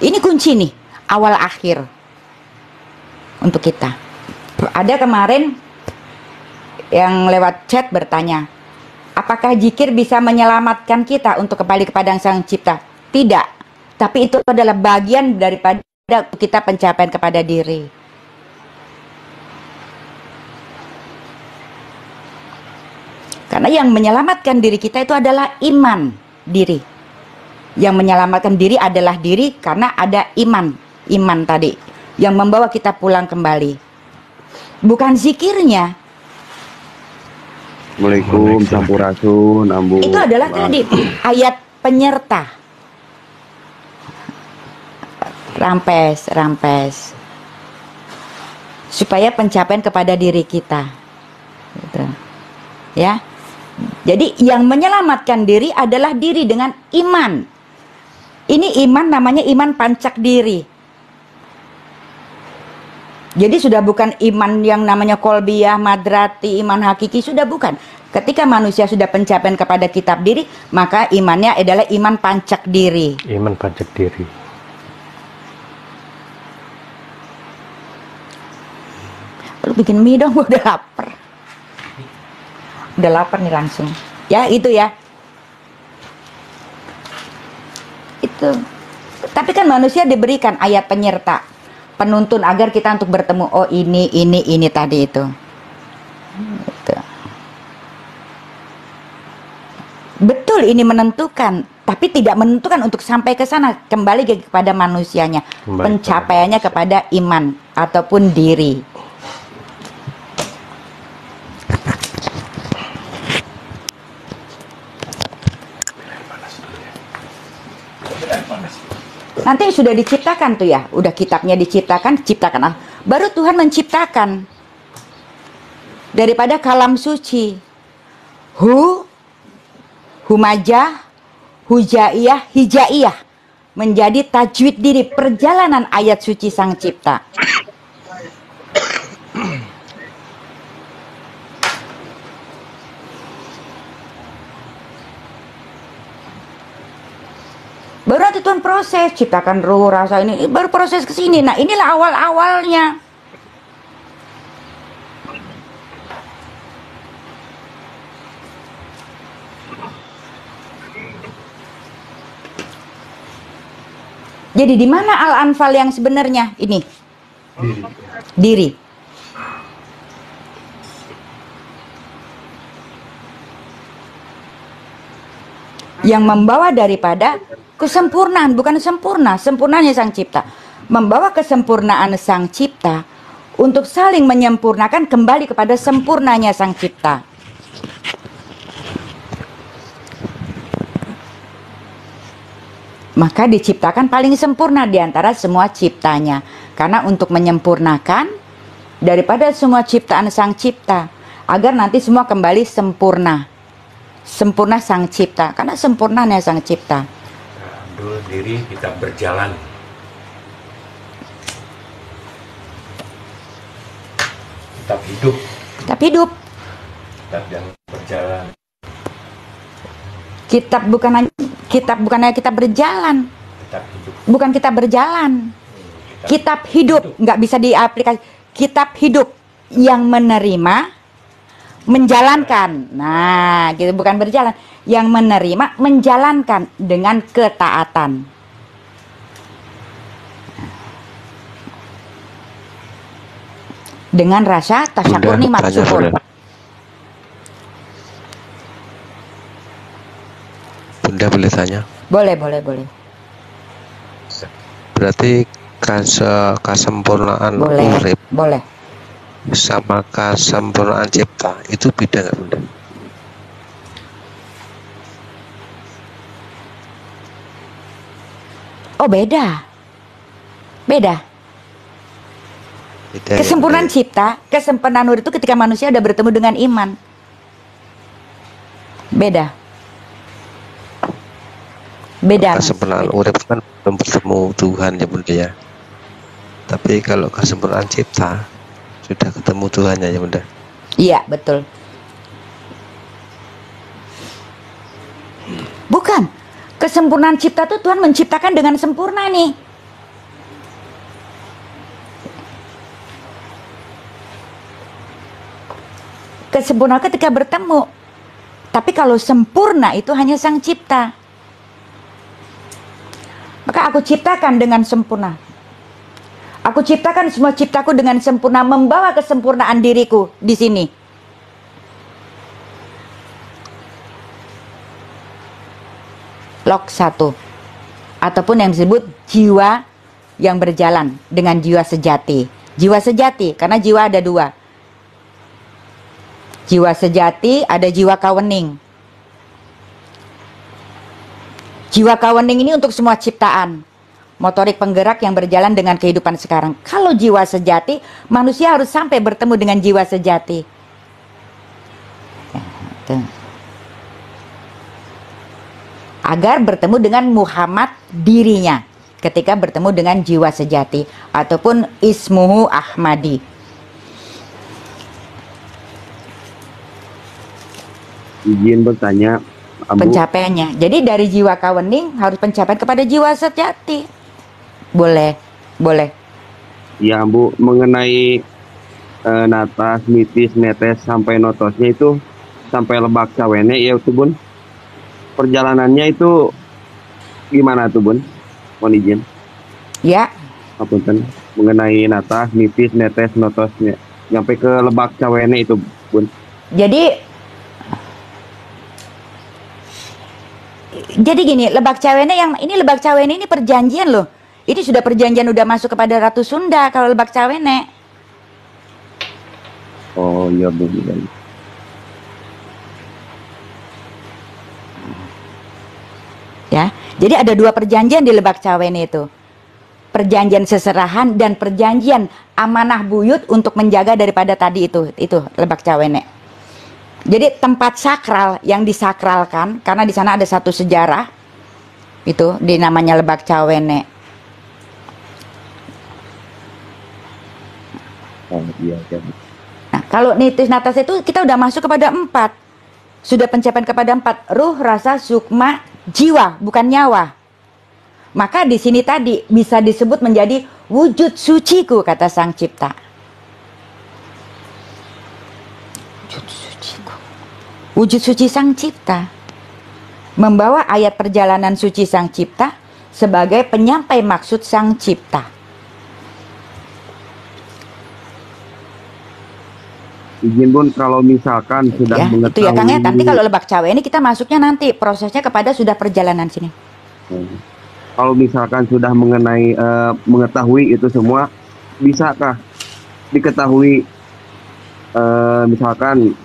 S1: Ini kunci nih, awal akhir untuk kita. Ada kemarin yang lewat chat bertanya, apakah zikir bisa menyelamatkan kita untuk kembali kepada sang cipta? Tidak, tapi itu adalah bagian daripada kita pencapaian kepada diri. Karena yang menyelamatkan diri kita itu adalah iman diri. Yang menyelamatkan diri adalah diri karena ada iman tadi yang membawa kita pulang kembali, bukan zikirnya.
S5: Assalamualaikum, sampurasun, ambu.
S1: Itu adalah tadi ayat penyerta, rampes supaya pencapaian kepada diri kita, gitu. Ya. Jadi yang menyelamatkan diri adalah diri dengan iman. Ini iman namanya iman pancak diri. Jadi sudah bukan iman yang namanya kolbiyah, madrati, iman hakiki, sudah bukan. Ketika manusia sudah pencapaian kepada kitab diri, maka imannya adalah iman pancak diri.
S2: Iman pancak diri.
S1: Lu bikin mie dong, gue udah lapar. Udah lapar nih langsung. Ya itu ya. Itu. Tapi kan manusia diberikan ayat penyerta, penuntun agar kita untuk bertemu. Oh ini tadi itu. Gitu. Betul ini menentukan, tapi tidak menentukan untuk sampai ke sana. Kembali kepada manusianya, pencapaiannya kepada iman ataupun diri. Nanti sudah diciptakan tuh ya, udah kitabnya diciptakan, baru Tuhan menciptakan daripada kalam suci, humajah, hujaiyah, hijaiyah. menjadi tajwid diri perjalanan ayat suci Sang Cipta. Baru nanti Tuhan proses, ciptakan ruh, rasa ini, baru proses ke sini. Nah, inilah awal-awalnya. Jadi di mana Al-Anfal yang sebenarnya? Ini. Diri. Yang membawa daripada kesempurnaan, bukan sempurna, sempurnanya Sang Cipta. Membawa kesempurnaan Sang Cipta untuk saling menyempurnakan kembali kepada sempurnanya Sang Cipta. Maka diciptakan paling sempurna di antara semua ciptanya. Karena untuk menyempurnakan daripada semua ciptaan Sang Cipta, agar nanti semua kembali sempurna. Sempurna Sang Cipta, karena sempurnanya Sang Cipta.
S2: Dulu diri kita berjalan. Tetap hidup.
S1: Tetap hidup.
S2: Tetap yang berjalan.
S1: Kitab bukan hanya kita berjalan.
S2: Tetap hidup.
S1: Bukan kita berjalan. Kitab hidup, nggak bisa diaplikasi. Kitab hidup yang menerima, menjalankan. Nah, gitu, bukan berjalan. Yang menerima, menjalankan dengan ketaatan. Dengan rasa tasyakur nikmat syukur.
S4: Bunda boleh tanya?
S1: Boleh.
S4: Berarti kesempurnaan urip
S1: Boleh.
S4: sama kesempurnaan cipta itu beda nggak Bunda?
S1: Oh, beda.
S4: Beda ya,
S1: Kesempurnaan
S4: Bunda?
S1: cipta, kesempurnaan urip itu ketika manusia sudah bertemu dengan iman. Beda. Mas.
S4: Kesempurnaan urip kan belum bertemu Tuhan ya Bunda ya. Tapi kalau kesempurnaan cipta sudah ketemu Tuhannya ya Bunda.
S1: Iya, betul. Bukan. Kesempurnaan cipta tuh Tuhan menciptakan dengan sempurna nih. Kesempurnaan ketika bertemu. Tapi kalau sempurna itu hanya Sang Cipta. Maka aku ciptakan dengan sempurna. Aku ciptakan semua ciptaku dengan sempurna, membawa kesempurnaan diriku di sini. Log 1. Ataupun yang disebut jiwa yang berjalan dengan jiwa sejati. Jiwa sejati, karena jiwa ada dua. Jiwa sejati, ada jiwa kawening. Jiwa kawening ini untuk semua ciptaan. Motorik penggerak yang berjalan dengan kehidupan sekarang. Kalau jiwa sejati, manusia harus sampai bertemu dengan jiwa sejati. Agar bertemu dengan Muhammad dirinya. Ketika bertemu dengan jiwa sejati. Ataupun ismuhu Ahmadi.
S5: Izin bertanya, Abu.
S1: Pencapaiannya. Jadi dari jiwa kawening harus pencapaian kepada jiwa sejati. Boleh.
S5: Ya Bu, mengenai natas, mitis, netes sampai notosnya itu sampai Lebak Cawene ya tuh Bun. Perjalanannya itu gimana tuh Bun? Mohon izin.
S1: Ya.
S5: Apunten. Mengenai natas, mitis, netes, notosnya sampai ke Lebak Cawene itu Bun.
S1: Jadi gini, Lebak Cawene Lebak Cawene ini perjanjian loh. Ini sudah perjanjian, udah masuk kepada Ratu Sunda kalau Lebak Cawene.
S5: Oh iya Bu.
S1: Ya. Jadi ada dua perjanjian di Lebak Cawene itu. Perjanjian seserahan dan perjanjian amanah buyut untuk menjaga daripada tadi itu Lebak Cawene. Jadi tempat sakral yang disakralkan karena di sana ada satu sejarah Itu di namanya Lebak Cawene.
S5: Oh, iya, iya.
S1: Nah, kalau nitis natas itu kita udah masuk kepada 4. Sudah pencapaian kepada 4, ruh, rasa, sukma, jiwa, bukan nyawa. Maka di sini tadi bisa disebut menjadi wujud suciku, kata Sang Cipta. Wujud suciku. Wujud suci Sang Cipta. Membawa ayat perjalanan suci Sang Cipta sebagai penyampai maksud Sang Cipta.
S5: Izin Bun, kalau misalkan sudah
S1: Ya,
S5: mengetahui,
S1: itu ya Kang ya. Nanti kalau Lebak Cawe ini kita masuknya nanti prosesnya kepada sudah perjalanan sini.
S5: Kalau misalkan sudah mengetahui itu semua, bisakah diketahui misalkan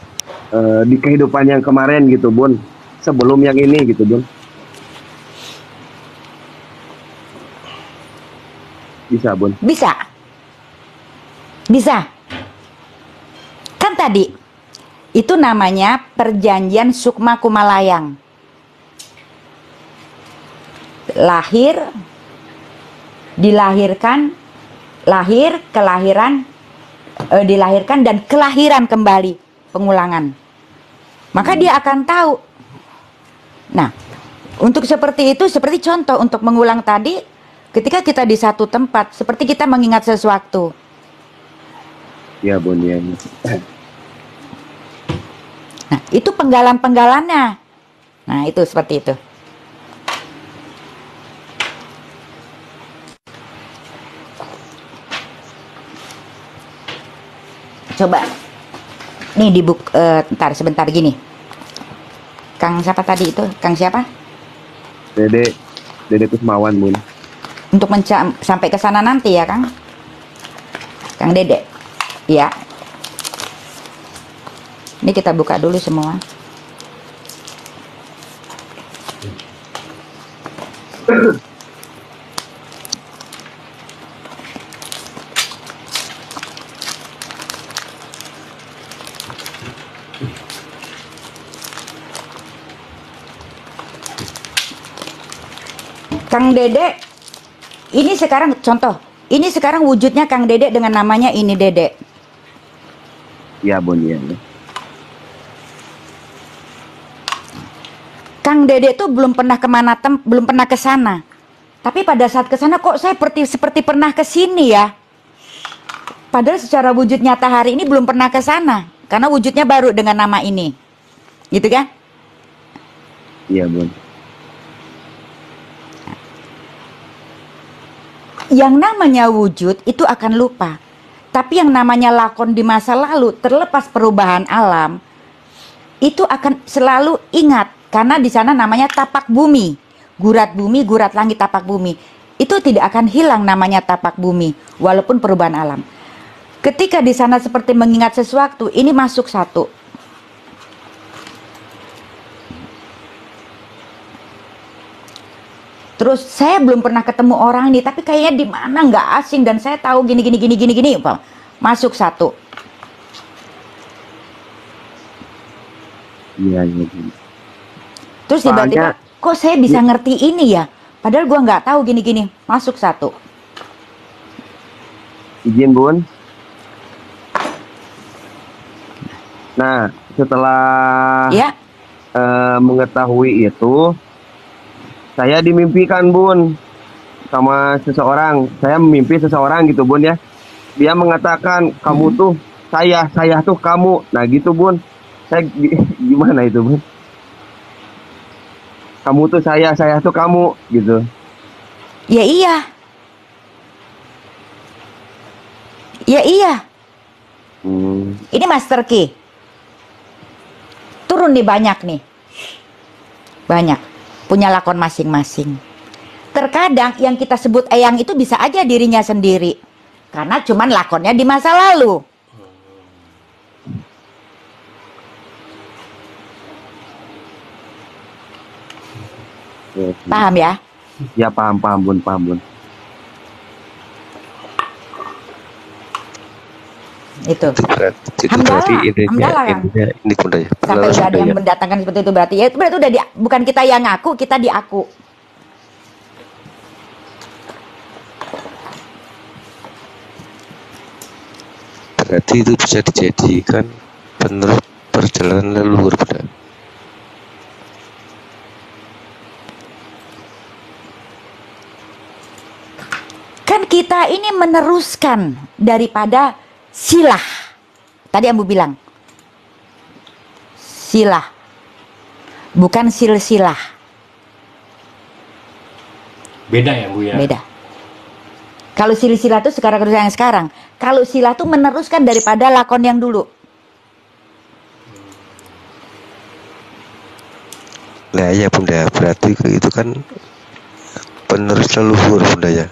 S5: di kehidupan yang kemarin gitu Bun, sebelum yang ini gitu Bun? Bisa Bun?
S1: Bisa. Bisa. Kan tadi itu namanya perjanjian Sukma Kumalayang. Lahir, dilahirkan, lahir, kelahiran, dilahirkan dan kelahiran kembali, pengulangan. Maka dia akan tahu. Nah, untuk seperti itu, seperti contoh untuk mengulang tadi, ketika kita di satu tempat, seperti kita mengingat sesuatu.
S5: Ya Bun, ya.
S1: Nah, itu penggalan-penggalannya. Nah, itu seperti itu. Coba. Nih di buku, ntar sebentar gini. Kang siapa tadi itu? Kang siapa?
S5: Dede Kusmawan Bun.
S1: Untuk sampai ke sana nanti ya, Kang. Kang Dede. Ya. Ini kita buka dulu semua. Kang Dede, ini sekarang contoh. Ini sekarang wujudnya Kang Dede dengan namanya ini Dede.
S5: Ya Bun, ya.
S1: Kang Dede tuh belum pernah kemana, belum pernah ke sana. Tapi pada saat ke sana kok saya seperti pernah ke sini ya. Padahal secara wujud nyata hari ini belum pernah ke sana, karena wujudnya baru dengan nama ini. Gitu kan?
S5: Iya Bun.
S1: Yang namanya wujud itu akan lupa. Tapi yang namanya lakon di masa lalu, terlepas perubahan alam, itu akan selalu ingat. Karena di sana namanya tapak bumi. Gurat bumi, gurat langit, tapak bumi. Itu tidak akan hilang namanya tapak bumi, walaupun perubahan alam. Ketika di sana seperti mengingat sesuatu, ini masuk satu. Terus saya belum pernah ketemu orang ini, tapi kayaknya di mana nggak asing dan saya tahu gini, masuk satu.
S5: Iya.
S1: Terus tiba-tiba, kok saya bisa ngerti ini ya? Padahal gua nggak tahu gini, masuk satu.
S5: Izin Bun. Nah, setelah
S1: Ya.
S5: Mengetahui itu, saya dimimpikan Bun sama seseorang. Saya mimpi seseorang gitu Bun ya. Dia mengatakan kamu tuh saya tuh kamu. Nah gitu Bun. Saya gimana itu Bun? Kamu tuh saya tuh kamu gitu.
S1: Ya iya. Ya iya. Ini Master Key. Turun nih banyak nih. Banyak. Punya lakon masing-masing. Terkadang yang kita sebut eyang itu bisa aja dirinya sendiri. Karena cuman lakonnya di masa lalu. Paham ya?
S5: Ya paham Bun.
S1: Itu.
S4: Berarti
S1: Hamdalah
S4: intinya
S1: kan?
S4: ini Bunda ya.
S1: Sampai udah ada yang mendatangkan seperti itu berarti ya itu berarti udah bukan kita yang ngaku, kita diaku.
S4: Berarti itu bisa dijadikan penerus perjalanan leluhur, Bunda.
S1: Kan kita ini meneruskan daripada silah. Tadi Ambu bilang silah, bukan silsilah.
S2: Beda ya Bu ya?
S1: Beda. Kalau silsilah itu sekarang yang sekarang. Kalau silah itu meneruskan daripada lakon yang dulu.
S4: Nah ya Bunda, berarti itu kan penerus leluhur Bunda ya.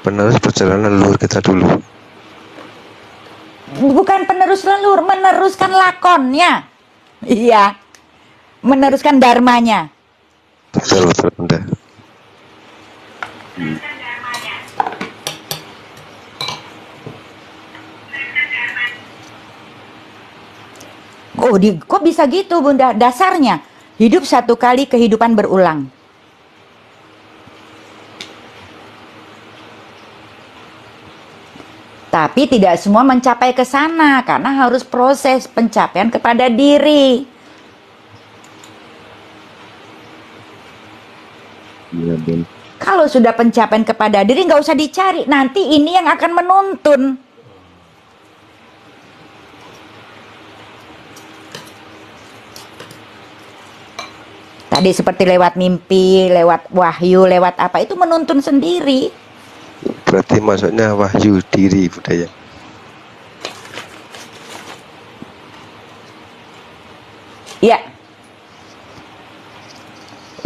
S4: Penerus perjalanan leluhur kita dulu.
S1: Bukan penerus leluhur, meneruskan lakonnya. Iya. Meneruskan dharmanya.
S4: Betul Bunda.
S1: Oh, kok bisa gitu Bunda? Dasarnya hidup satu kali, kehidupan berulang. Tapi tidak semua mencapai ke sana karena harus proses pencapaian kepada diri.
S5: Iya, Bun.
S1: Kalau sudah pencapaian kepada diri nggak usah dicari, nanti ini yang akan menuntun. Tadi seperti lewat mimpi, lewat wahyu, lewat apa itu menuntun sendiri.
S4: Berarti maksudnya wahyu diri budaya.
S1: Ya.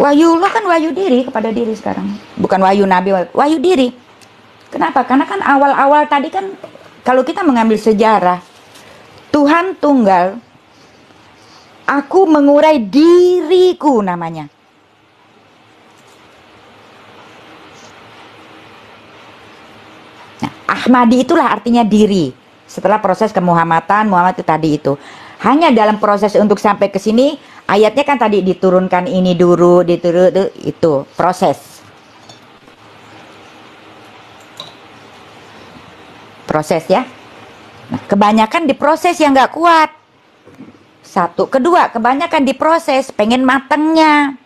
S1: Wahyu lo kan wahyu diri kepada diri sekarang. Bukan wahyu nabi, wahyu diri. Kenapa? Karena kan awal-awal tadi kan kalau kita mengambil sejarah, Tuhan tunggal, aku mengurai diriku namanya. Nah, Ahmadi itulah artinya diri. Setelah proses kemuhammadan, Muhammad itu tadi itu. Hanya dalam proses untuk sampai ke sini, ayatnya kan tadi diturunkan ini dulu, diturun itu proses. Proses ya. Nah, kebanyakan diproses yang nggak kuat. Satu, kedua, kebanyakan diproses, pengen matengnya.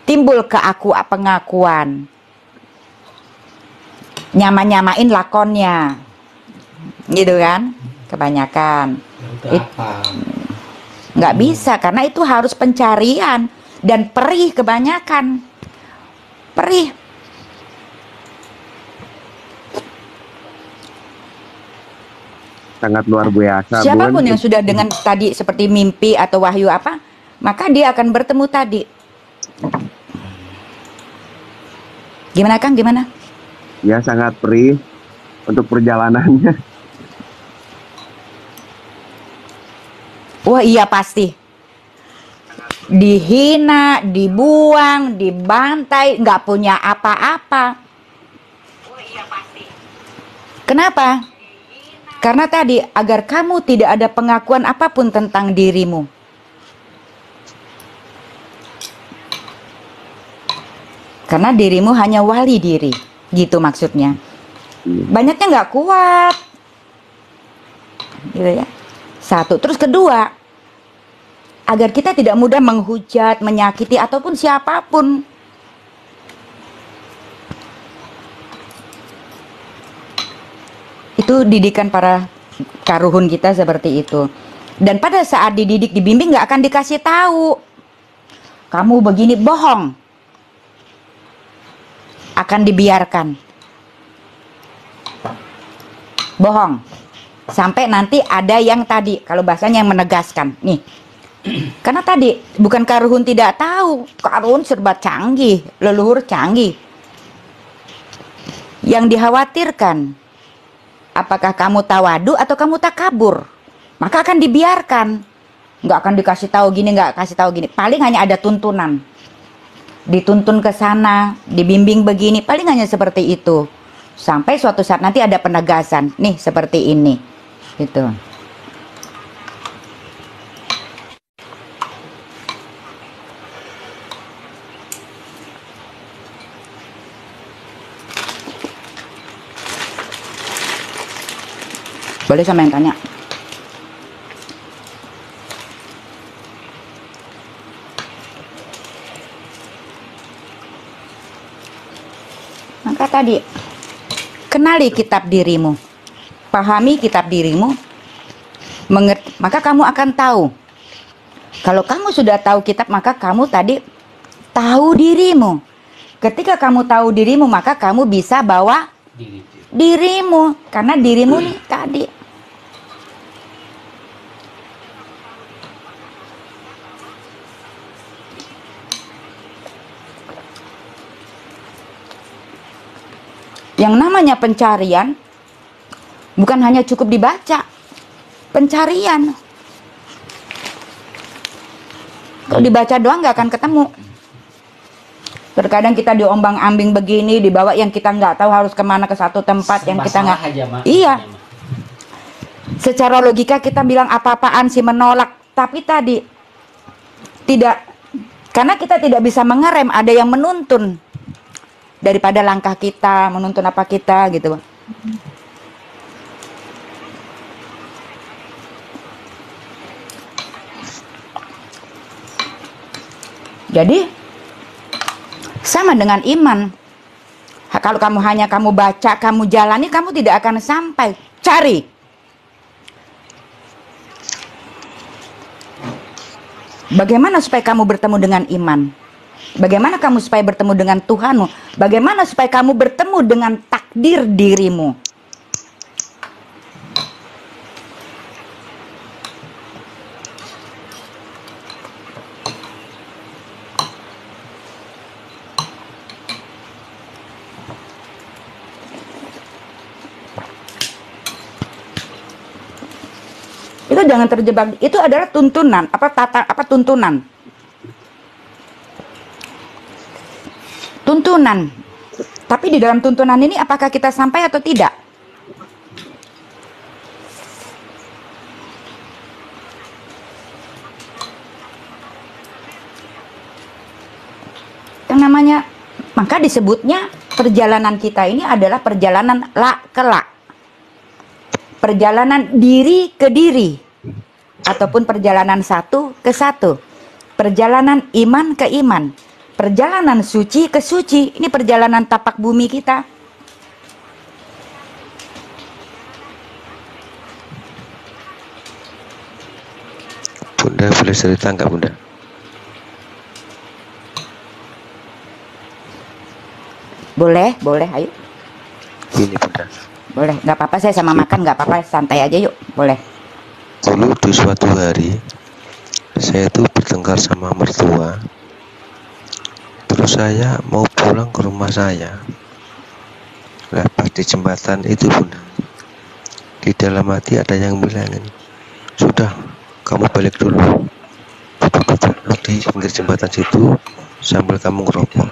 S1: Timbul ke aku pengakuan. Nyama-nyamain lakonnya. Gitu kan? Kebanyakan. Nggak bisa, karena itu harus pencarian. Dan perih kebanyakan. Perih.
S5: Sangat luar biasa.
S1: Siapapun
S5: Bun.
S1: yang sudah dengan tadi seperti mimpi atau wahyu apa, maka dia akan bertemu tadi. Gimana Kang? Gimana?
S5: Ya sangat perih untuk perjalanannya.
S1: Wah iya pasti. Dihina, dibuang, dibantai, nggak punya apa-apa. Wah iya pasti. Kenapa? Karena tadi agar kamu tidak ada pengakuan apapun tentang dirimu. Karena dirimu hanya wali diri, gitu maksudnya. Banyaknya nggak kuat, gitu ya. Satu, terus kedua, agar kita tidak mudah menghujat, menyakiti ataupun siapapun. Itu didikan para karuhun kita seperti itu. Dan pada saat dididik, dibimbing nggak akan dikasih tahu. Kamu begini, bohong. Akan dibiarkan. Bohong. Sampai nanti ada yang tadi, kalau bahasanya yang menegaskan. Nih, karena tadi bukan karuhun tidak tahu. Karuhun serba canggih, leluhur canggih. Yang dikhawatirkan, apakah kamu tawadu atau kamu takabur? Maka akan dibiarkan. Nggak akan dikasih tahu gini, nggak kasih tahu gini. Paling hanya ada tuntunan. Dituntun ke sana, dibimbing begini. Paling hanya seperti itu. Sampai suatu saat nanti ada penegasan. Nih, seperti ini. Gitu. Boleh sama yang tanya. Maka tadi, kenali kitab dirimu, pahami kitab dirimu, maka kamu akan tahu. Kalau kamu sudah tahu kitab, maka kamu tadi tahu dirimu. Ketika kamu tahu dirimu, maka kamu bisa bawa dirimu, karena dirimu nih tadi. Yang namanya pencarian bukan hanya cukup dibaca, pencarian. Kalau dibaca doang nggak akan ketemu. Terkadang kita diombang-ambing begini, dibawa yang kita nggak tahu harus kemana, ke satu tempat yang kita nggak. Iya. Secara logika kita bilang apa-apaan sih, menolak, tapi tadi tidak, karena kita tidak bisa mengerem, ada yang menuntun daripada langkah kita, menuntun apa kita gitu. Jadi sama dengan iman. Kalau kamu hanya kamu baca, kamu jalani, kamu tidak akan sampai. Cari. Bagaimana supaya kamu bertemu dengan iman? Bagaimana kamu supaya bertemu dengan Tuhanmu? Bagaimana supaya kamu bertemu dengan takdir dirimu? Itu jangan terjebak. Itu adalah tuntunan, tuntunan. Tuntunan. Tapi di dalam tuntunan ini apakah kita sampai atau tidak? Yang namanya, maka disebutnya perjalanan kita ini adalah perjalanan la ke la. Perjalanan diri ke diri. Ataupun perjalanan satu ke satu. Perjalanan iman ke iman. Perjalanan suci ke suci. Ini perjalanan tapak bumi kita.
S4: Bunda boleh cerita nggak Bunda?
S2: Boleh, boleh, ayo.
S4: Ini Bunda.
S2: Boleh, nggak apa-apa, saya sama makan nggak apa-apa, santai aja yuk, boleh.
S4: Dulu di suatu hari saya itu bertengkar sama mertua. Terus saya mau pulang ke rumah saya. Nah, pas di jembatan itu Bunda, di dalam hati ada yang bilangin, sudah kamu balik dulu, duduk di pinggir jembatan situ sambil kamu ngerokok.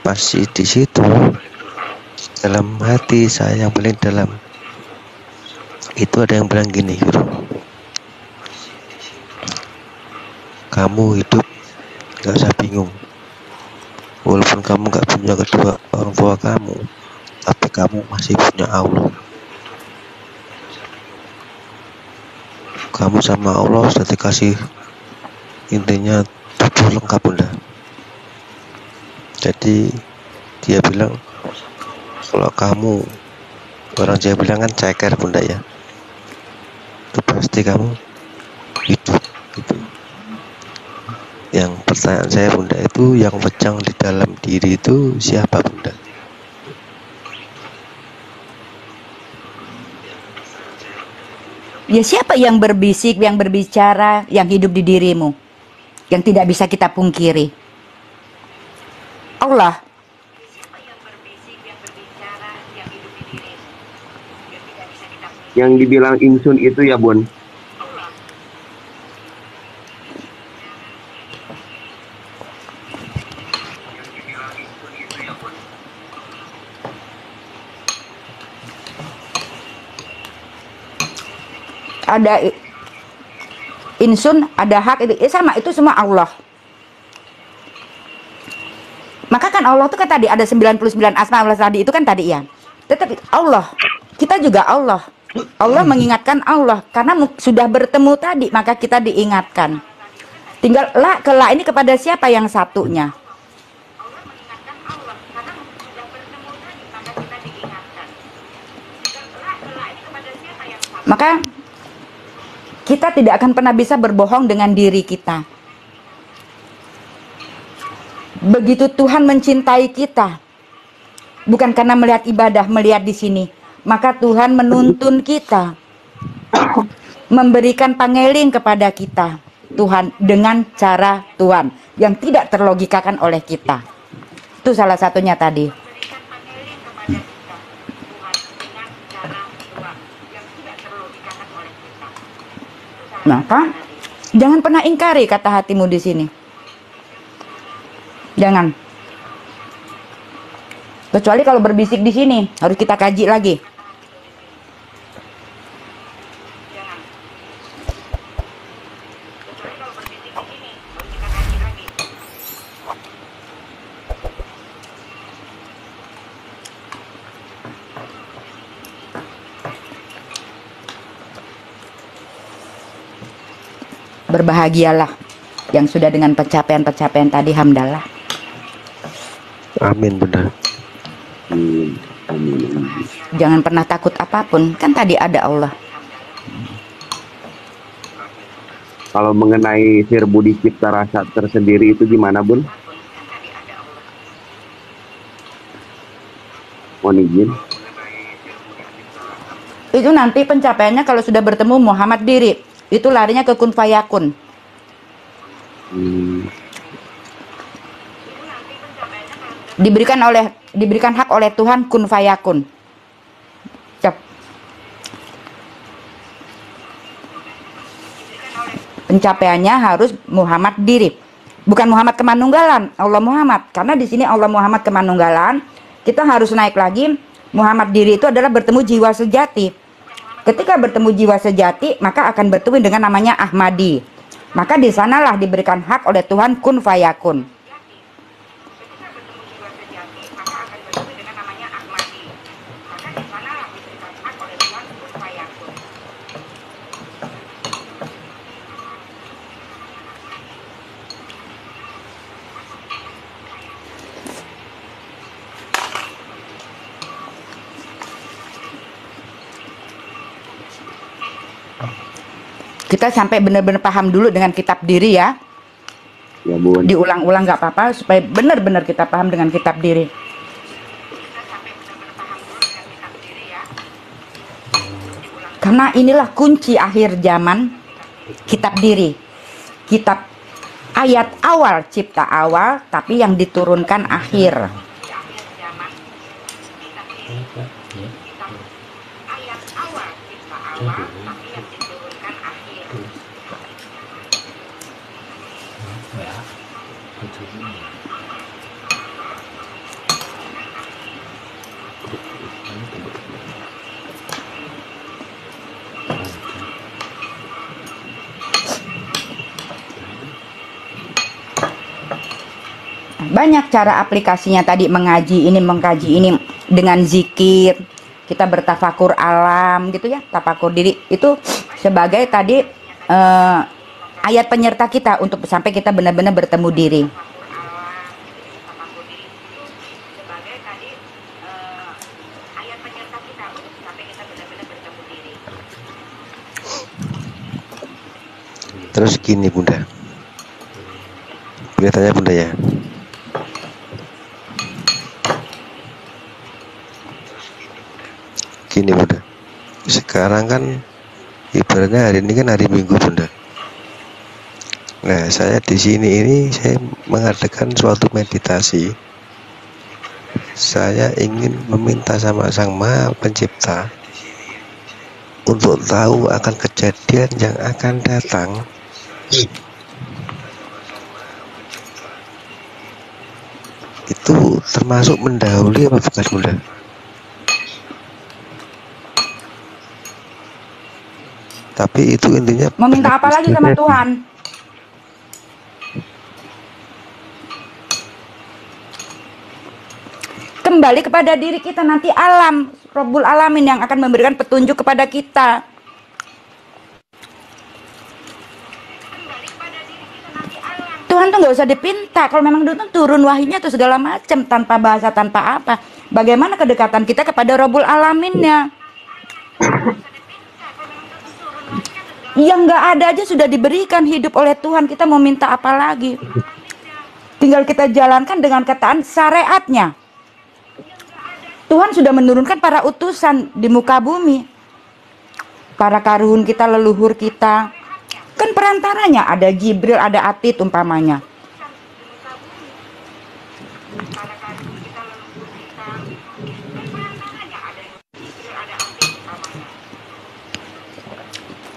S4: Pas di situ, dalam hati saya yang paling dalam itu ada yang bilang gini, Guru, kamu hidup gak usah bingung, walaupun kamu gak punya kedua orang tua kamu, tapi kamu masih punya Allah. Kamu sama Allah sudah dikasih, intinya tubuh lengkap Bunda. Jadi dia bilang, kalau kamu, orang Jawa bilang kan ceker Bunda ya, itu pasti kamu hidup gitu. Yang pertanyaan saya Bunda, itu yang pecang di dalam diri itu siapa Bunda?
S1: Ya siapa yang berbisik, yang berbicara, yang hidup di dirimu, yang tidak bisa kita pungkiri? Allah.
S5: Yang dibilang insun itu ya Bun.
S1: Ada insun, ada hak, itu sama, itu semua Allah. Maka kan Allah itu kan tadi ada 99 asma Allah tadi, itu kan tadi ya. Tetapi Allah kita juga Allah. Allah mengingatkan Allah karena sudah bertemu tadi, maka kita diingatkan. Tinggal la ke la ini kepada siapa yang satunya? Maka kita tidak akan pernah bisa berbohong dengan diri kita. Begitu Tuhan mencintai kita, bukan karena melihat ibadah, melihat di sini, maka Tuhan menuntun kita, memberikan pangeling kepada kita, Tuhan, dengan cara Tuhan yang tidak terlogikakan oleh kita. Itu salah satunya tadi. Maka jangan pernah ingkari kata hatimu di sini. Jangan. Kecuali kalau berbisik di sini, harus kita kaji lagi. Berbahagialah yang sudah dengan pencapaian-pencapaian tadi, hamdalah.
S4: Amin Bunda.
S1: Jangan pernah takut apapun, kan tadi ada Allah.
S5: Kalau mengenai sir budi cipta rasa tersendiri itu gimana, Bun? Mohon izin.
S1: Itu nanti pencapaiannya kalau sudah bertemu Muhammad diri, itu larinya ke kun fayakun. Diberikan hak oleh Tuhan kun fayakun. Cep. Pencapaiannya harus Muhammad diri, bukan Muhammad kemanunggalan, Allah Muhammad. Karena di sini Allah Muhammad kemanunggalan, kita harus naik lagi. Muhammad diri itu adalah bertemu jiwa sejati. Ketika bertemu jiwa sejati, maka akan bertemu dengan namanya Ahmadi. Maka di sanalah diberikan hak oleh Tuhan kun fayakun. Kita sampai benar-benar paham dulu dengan kitab diri ya.
S5: Ya, Bun.
S1: Diulang-ulang nggak apa-apa supaya benar-benar kita paham dengan kitab diri. Karena inilah kunci akhir zaman, kitab diri. Kitab ayat awal cipta awal tapi yang diturunkan akhir. Banyak cara aplikasinya tadi, mengkaji ini dengan zikir, kita bertafakur alam gitu ya, tafakur diri itu sebagai tadi ayat penyerta kita untuk sampai kita benar-benar bertemu diri.
S4: Terus gini Bunda, boleh tanya Bunda ya? Gini Bunda, sekarang kan ibaratnya hari ini kan hari Minggu Bunda. Nah saya di sini ini saya mengadakan suatu meditasi. Saya ingin meminta sama Sang Maha Pencipta untuk tahu akan kejadian yang akan datang. Itu termasuk mendahului apa bukan Bunda? Tapi itu intinya
S1: Meminta apa lagi sama Tuhan? Kembali kepada diri kita, nanti alam Rabbul Alamin yang akan memberikan petunjuk kepada kita. Tuhan tuh nggak usah dipinta. Kalau memang turun wahyunya atau segala macam tanpa bahasa, tanpa apa. Bagaimana kedekatan kita kepada Rabbul Alaminnya? Yang nggak ada aja sudah diberikan hidup oleh Tuhan. Kita mau minta apa lagi? Tinggal kita jalankan dengan ketaatan syariatnya. Tuhan sudah menurunkan para utusan di muka bumi. Para karuhun kita, leluhur kita. Kan perantaranya ada Jibril, ada Atid umpamanya.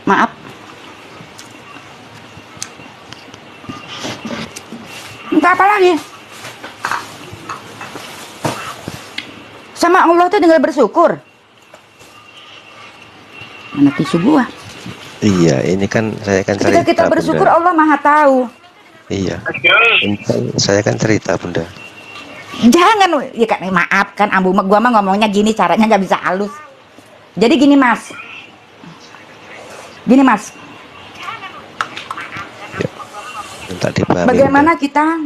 S1: Maaf. Minta apa lagi? Sama Allah tuh tinggal bersyukur. Mana tisu gua?
S4: Iya, ini kan saya kan
S1: Ketika
S4: cerita,
S1: kita bersyukur,
S4: Bunda.
S1: Allah Maha tahu.
S4: Iya, ini kan saya kan cerita, Bunda.
S1: Jangan, ya kan, maaf kan, ambu gua mah ngomongnya gini, caranya nggak bisa halus. Jadi gini mas,
S4: Minta dipahami,
S1: bagaimana kita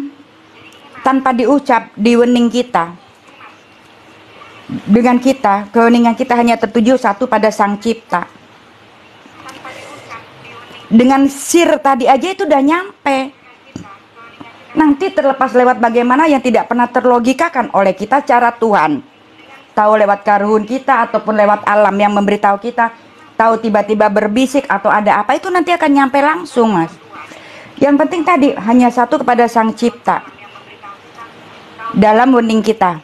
S1: tanpa diucap di wening kita, dengan kita, keheningan kita hanya tertuju satu pada Sang Cipta. Dengan sir tadi aja itu udah nyampe. Nanti terlepas lewat bagaimana yang tidak pernah terlogikakan oleh kita cara Tuhan. Tahu lewat karuhun kita ataupun lewat alam yang memberitahu kita. Tahu tiba-tiba berbisik atau ada apa, itu nanti akan nyampe langsung mas. Yang penting tadi hanya satu kepada Sang Cipta. Dalam wening kita.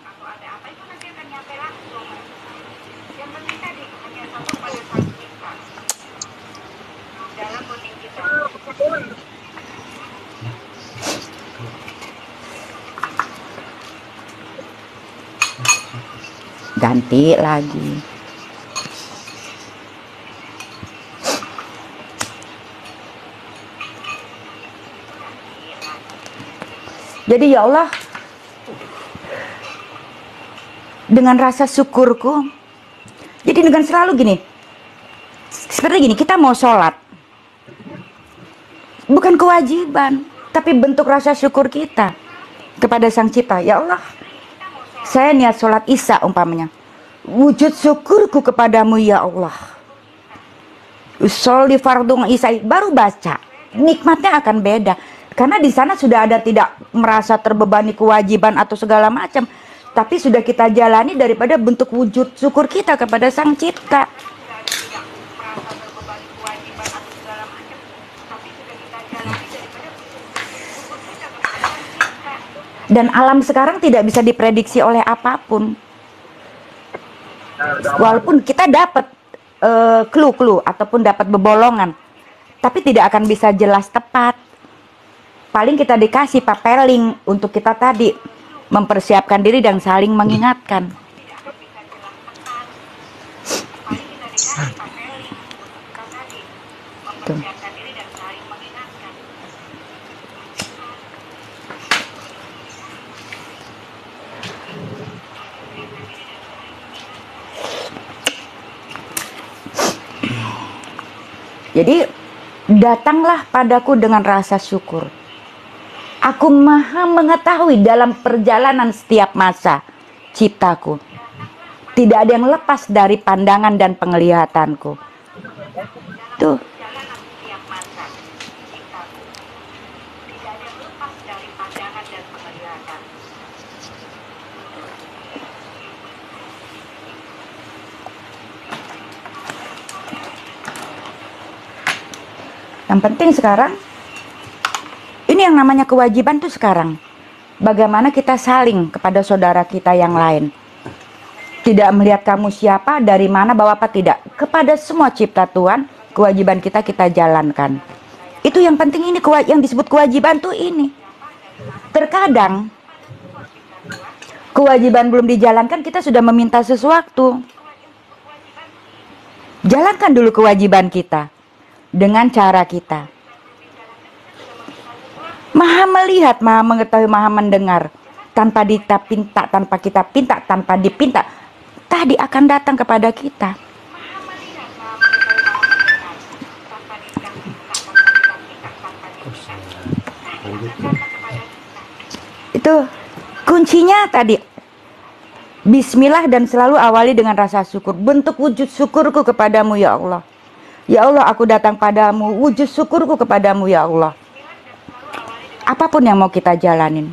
S1: Ganti lagi. Jadi ya Allah, dengan rasa syukurku, jadi dengan selalu gini, seperti gini, kita mau sholat, bukan kewajiban, tapi bentuk rasa syukur kita kepada Sang Cipta. Ya Allah, saya niat sholat isya umpamanya, wujud syukurku kepadamu ya Allah. Sholli fardhu isya, baru baca, nikmatnya akan beda. Karena di sana sudah ada tidak merasa terbebani kewajiban atau segala macam, tapi sudah kita jalani daripada bentuk wujud syukur kita kepada Sang Cipta. Dan alam sekarang tidak bisa diprediksi oleh apapun. Walaupun kita dapat clue-clue ataupun dapat bebolongan, tapi tidak akan bisa jelas tepat. Paling kita dikasih papeling untuk kita tadi mempersiapkan diri dan saling mengingatkan. Tuh. Jadi datanglah padaku dengan rasa syukur. Aku maha mengetahui dalam perjalanan setiap masa ciptaku. Tidak ada yang lepas dari pandangan dan penglihatanku. Tuh. Yang penting sekarang, ini yang namanya kewajiban tuh sekarang. Bagaimana kita saling kepada saudara kita yang lain. Tidak melihat kamu siapa, dari mana, bawa apa, tidak. Kepada semua cipta Tuhan, kewajiban kita jalankan. Itu yang penting, ini yang disebut kewajiban tuh ini. Terkadang, kewajiban belum dijalankan, kita sudah meminta sesuatu. Jalankan dulu kewajiban kita. Dengan cara kita. Maha melihat, maha mengetahui, maha mendengar. Tanpa kita pinta, tanpa kita pinta, tanpa dipinta. tadi akan datang kepada kita. Itu kuncinya tadi. Bismillah dan selalu awali dengan rasa syukur. Bentuk wujud syukurku kepadamu ya Allah. Ya Allah, aku datang padamu, wujud syukurku kepadamu ya Allah. Apapun yang mau kita jalanin.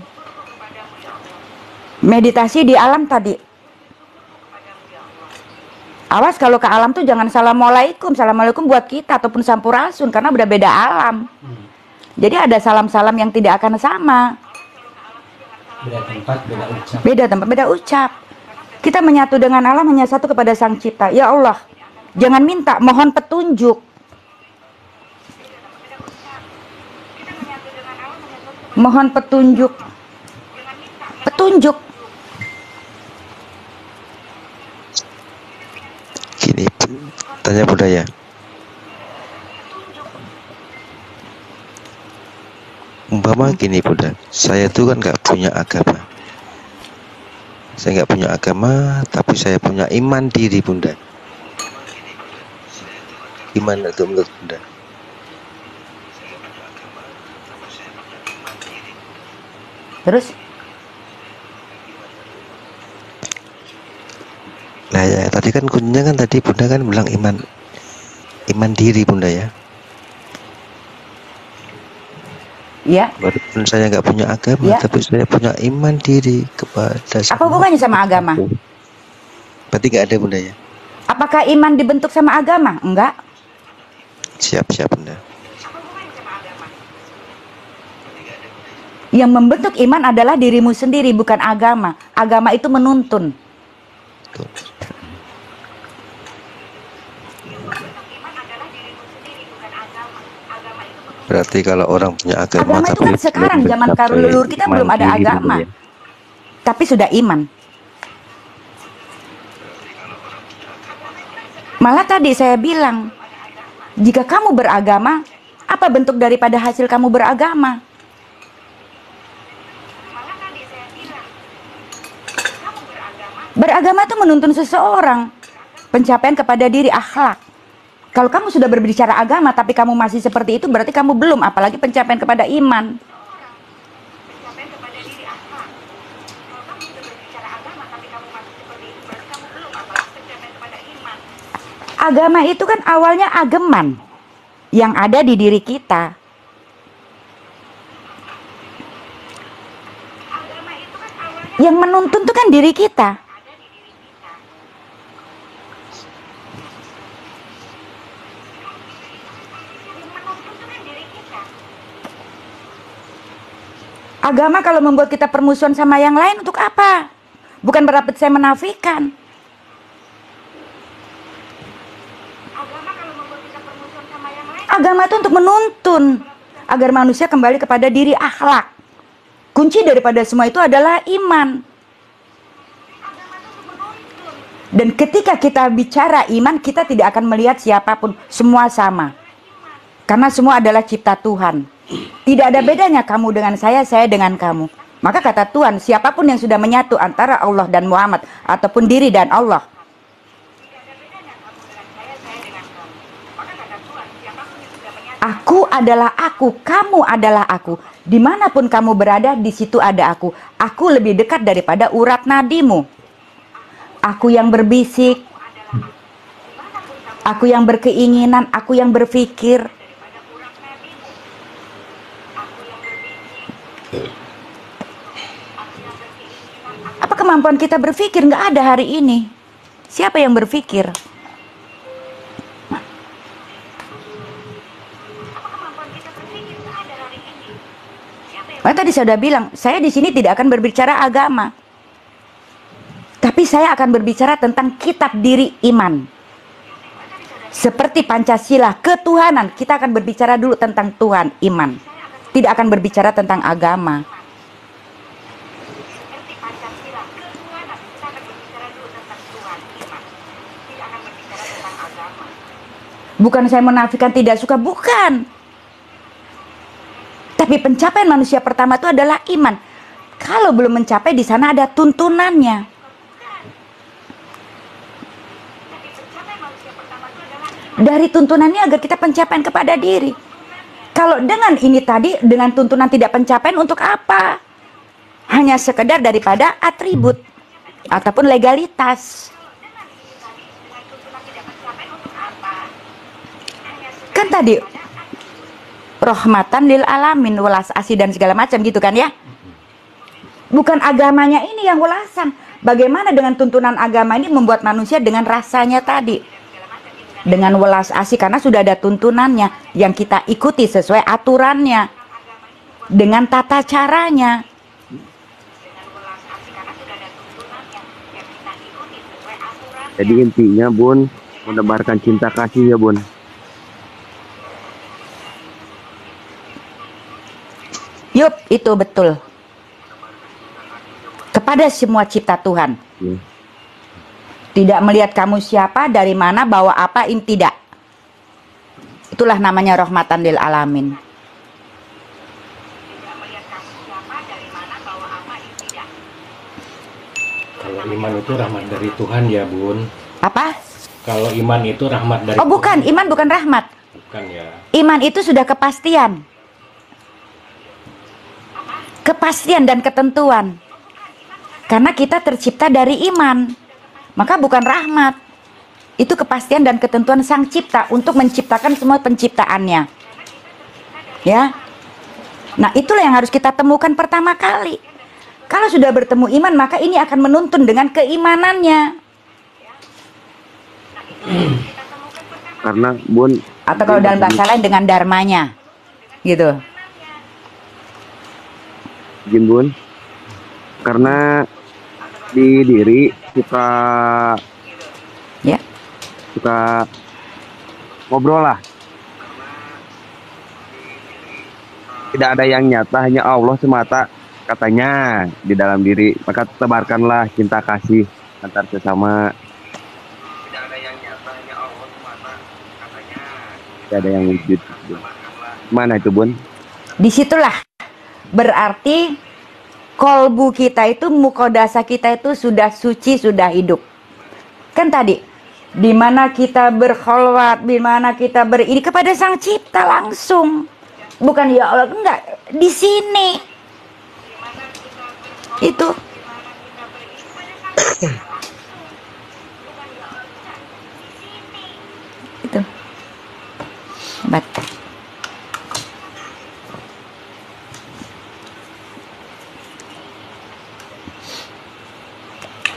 S1: Meditasi di alam tadi. Awas kalau ke alam tuh jangan assalamualaikum. Assalamualaikum buat kita ataupun sampurasun, karena udah beda alam. Jadi ada salam-salam yang tidak akan sama.
S3: Beda tempat, beda ucap.
S1: Beda tempat, beda ucap. Kita menyatu dengan alam hanya satu kepada Sang Cipta. Ya Allah, jangan minta, mohon petunjuk. Mohon petunjuk. Petunjuk.
S4: Gini, tanya Bunda ya. Umpama gini Bunda, saya tuh kan nggak punya agama. Saya nggak punya agama, tapi saya punya iman diri Bunda. Gimana itu menurut Bunda?
S1: Terus?
S4: Nah ya, tadi kan kuncinya kan tadi Bunda kan bilang iman diri Bunda ya.
S1: Ya.
S4: Walaupun saya nggak punya agama,
S1: Ya.
S4: tapi saya punya iman diri kepada.
S1: Apa hubungannya sama agama?
S4: Berarti nggak ada Bunda ya?
S1: Apakah iman dibentuk sama agama? Enggak.
S4: Siap Bunda.
S1: Yang membentuk iman adalah dirimu sendiri, bukan agama. Agama itu menuntun.
S4: Tuh. Berarti kalau orang punya agama,
S1: Agama itu kan sekarang zaman leluhur kita belum ada agama, tapi sudah iman. Malah tadi saya bilang, jika kamu beragama, apa bentuk daripada hasil kamu beragama? Beragama itu menuntun seseorang pencapaian kepada diri, akhlak. Kalau kamu sudah berbicara agama tapi kamu masih seperti itu, berarti kamu belum, apalagi pencapaian kepada iman. Agama itu kan awalnya ageman yang ada di diri kita. Yang menuntun itu kan diri kita. Agama kalau membuat kita permusuhan sama yang lain, untuk apa? Bukan berarti saya menafikan. Agama itu untuk menuntun agar manusia kembali kepada diri, akhlak. Kunci daripada semua itu adalah iman. Dan ketika kita bicara iman, kita tidak akan melihat siapapun, semua sama. Karena semua adalah cipta Tuhan. Tidak ada bedanya kamu dengan saya dengan kamu. Maka kata Tuhan, siapapun yang sudah menyatu antara Allah dan Muhammad, ataupun diri dan Allah, aku adalah aku, kamu adalah aku. Dimanapun kamu berada, di situ ada aku. Aku lebih dekat daripada urat nadimu. Aku yang berbisik, aku yang berkeinginan, aku yang berpikir. Apa kemampuan kita berpikir? Nggak ada hari ini. Siapa yang berpikir? Makanya tadi saya sudah bilang, saya di sini tidak akan berbicara agama, tapi saya akan berbicara tentang kitab diri iman. Seperti Pancasila, ketuhanan, kita akan berbicara dulu tentang Tuhan, iman. Tidak akan berbicara tentang agama. Bukan saya menafikan tidak suka, bukan. Tapi pencapaian manusia pertama itu adalah iman. Kalau belum mencapai, di sana ada tuntunannya. dari tuntunannya agar kita pencapaian kepada diri. Kalau dengan ini tadi, dengan tuntunan tidak pencapaian, untuk apa? Hanya sekedar daripada atribut ataupun legalitas. Kan tadi rahmatan lil alamin, welas asih dan segala macam gitu kan ya. Bukan agamanya ini yang welasan. Bagaimana dengan tuntunan agama ini membuat manusia dengan rasanya tadi, dengan welas asih, karena sudah ada tuntunannya yang kita ikuti sesuai aturannya dengan tata caranya.
S5: Jadi intinya Bun, menebarkan cinta kasih ya Bun.
S1: Yup, itu betul. Kepada semua cipta Tuhan.
S5: Ya.
S1: Tidak melihat kamu siapa, dari mana, bawa apa, ini tidak. Itulah namanya rahmatan lil alamin.
S2: Kalau iman itu rahmat dari Tuhan ya Bun.
S1: Apa?
S2: Kalau iman itu rahmat dari
S1: Oh bukan, iman bukan rahmat.
S2: Bukan ya.
S1: Iman itu sudah kepastian. Kepastian dan ketentuan. Karena kita tercipta dari iman. Maka bukan rahmat. Itu kepastian dan ketentuan sang cipta untuk menciptakan semua penciptaannya. Ya. Nah, itulah yang harus kita temukan pertama kali. Kalau sudah bertemu iman, maka ini akan menuntun dengan keimanannya.
S5: Karena Bun,
S1: Atau kalau dalam bahasa lain dengan dharmanya. Gitu.
S5: Jin Bun, karena di diri
S1: Ya.
S5: suka ngobrol lah. Tidak ada yang nyata, hanya Allah semata katanya di dalam diri. Maka tebarkanlah cinta kasih antar sesama. Tidak ada yang nyata, hanya Allah semata katanya. Tidak ada yang wujud. Mana itu Bun?
S1: Disitulah berarti kolbu kita itu, mukodasa kita itu sudah suci, sudah hidup. Kan tadi, di mana kita berkholwat, di mana kita beriri kepada sang cipta langsung. Bukan ya Allah, enggak, di sini. Itu. Itu. Hebat.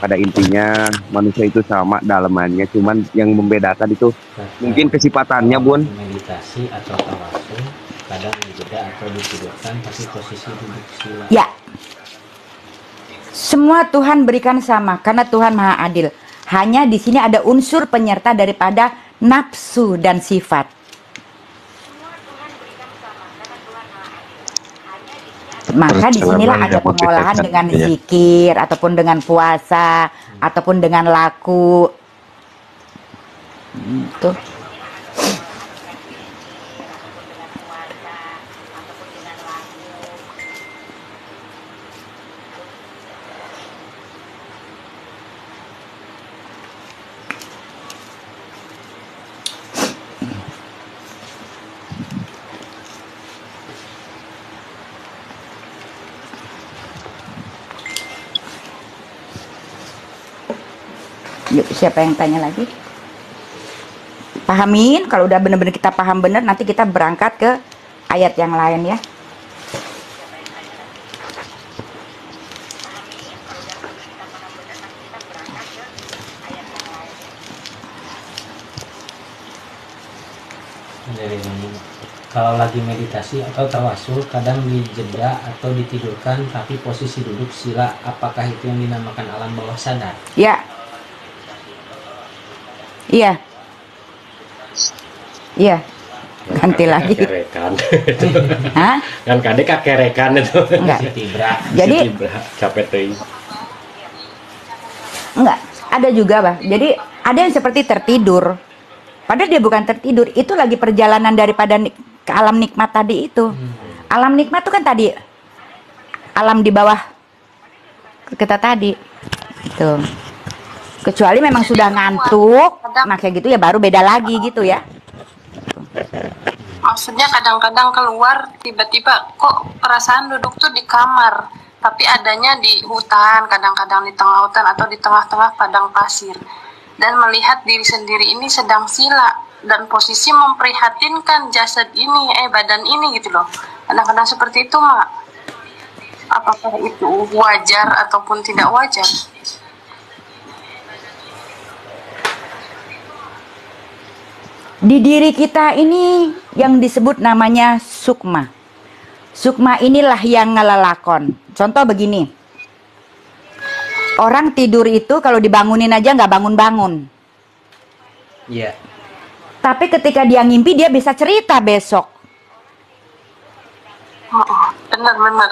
S5: Pada intinya manusia itu sama dalamannya, cuman yang membedakan itu mungkin kesifatannya Bun.
S3: Meditasi atau tawasul kadang dijeda atau ditidurkan tapi posisi duduk sila.
S1: Ya. Semua Tuhan berikan sama karena Tuhan Maha Adil. Hanya di sini ada unsur penyerta daripada nafsu dan sifat. Maka disinilah ada pengolahan dengan zikir ataupun dengan puasa ataupun dengan laku. Tuh. Yuk, siapa yang tanya lagi? Pahamin, kalau udah bener-bener kita paham bener, nanti kita berangkat ke ayat yang lain ya.
S3: Kalau lagi meditasi atau tawasul kadang dijeda atau ditidurkan tapi posisi duduk sila, apakah itu yang dinamakan alam bawah sadar?
S1: Ya. Iya. Iya. Ganti lagi.
S2: Kerekan.
S1: Hah?
S2: Kan kadek kerekan itu.
S1: Enggak.
S3: Tibra.
S1: Jadi
S2: capek teuing.
S1: enggak, ada juga, Bah. Jadi ada yang seperti tertidur. Padahal dia bukan tertidur, itu lagi perjalanan daripada ke alam nikmat tadi itu. Alam nikmat itu kan tadi alam di bawah kita tadi. Itu. Kecuali memang sudah ngantuk, nah kayak gitu ya baru beda lagi gitu ya.
S6: Maksudnya kadang-kadang keluar tiba-tiba kok perasaan duduk tuh di kamar, tapi adanya di hutan, kadang-kadang di tengah hutan atau di tengah-tengah padang pasir. Dan melihat diri sendiri ini sedang sila dan posisi memprihatinkan jasad ini, badan ini gitu loh. Kadang-kadang seperti itu, Mak. Apakah itu wajar ataupun tidak wajar?
S1: Di diri kita ini yang disebut namanya sukma. Sukma inilah yang ngelelakon. Contoh begini. Orang tidur itu kalau dibangunin aja nggak bangun-bangun.
S3: Iya.
S1: Tapi ketika dia ngimpi dia bisa cerita besok.
S6: Benar-benar.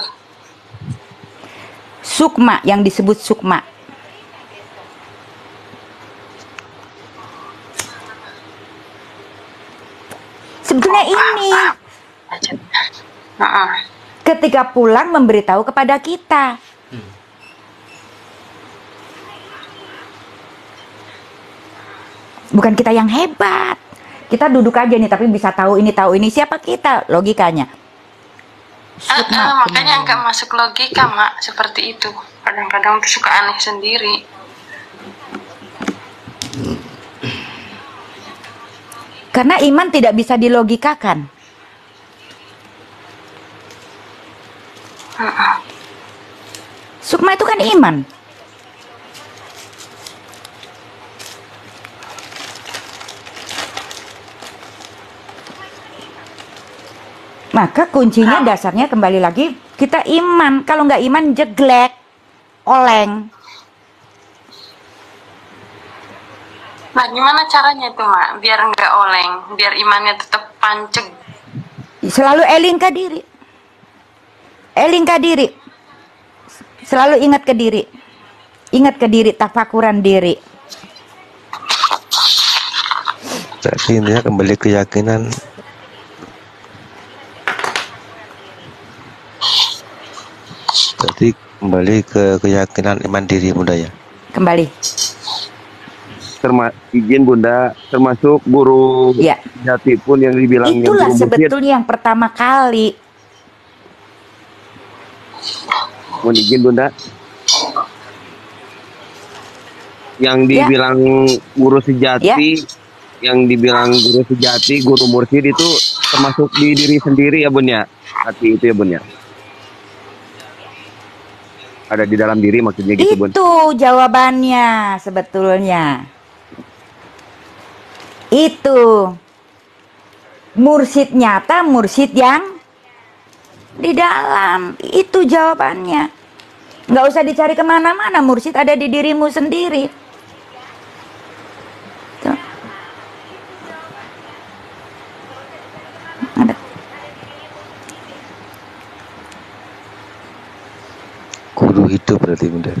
S1: Sukma yang disebut sukma. Sebetulnya ini ketika pulang memberitahu kepada kita. Bukan kita yang hebat. Kita duduk aja nih tapi bisa tahu ini siapa kita, logikanya.
S6: Makanya nggak masuk logika, Mak, seperti itu. Kadang-kadang tuh suka aneh sendiri.
S1: Karena iman tidak bisa dilogikakan. Sukma itu kan iman. Maka kuncinya dasarnya kembali lagi kita iman. Kalau nggak iman jeglek, oleng.
S6: Nah, gimana caranya itu, Mak? Biar nggak oleng, biar imannya tetap panceg.
S1: Selalu eling ke diri. Eling ke diri. Selalu ingat ke diri. Ingat ke diri, tafakuran diri.
S4: Jadi intinya kembali keyakinan. Jadi kembali ke keyakinan iman diri Bunda ya.
S1: Kembali.
S5: Izin Bunda, termasuk guru
S1: Ya.
S5: jati pun yang dibilang
S1: Itulah
S5: yang
S1: sebetulnya yang pertama kali.
S5: Mohon izin Bunda. Yang dibilang guru sejati, yang dibilang guru sejati, guru mursyid itu termasuk di diri sendiri ya Bun ya. Hati itu ya Bun ya. Ada di dalam diri maksudnya gitu Bun.
S1: Itu jawabannya sebetulnya. Itu mursyid nyata, mursyid yang di dalam. Itu jawabannya. Nggak usah dicari kemana-mana, mursyid ada di dirimu sendiri. Tuh. Ada.
S4: Guru hidup berarti Bunda.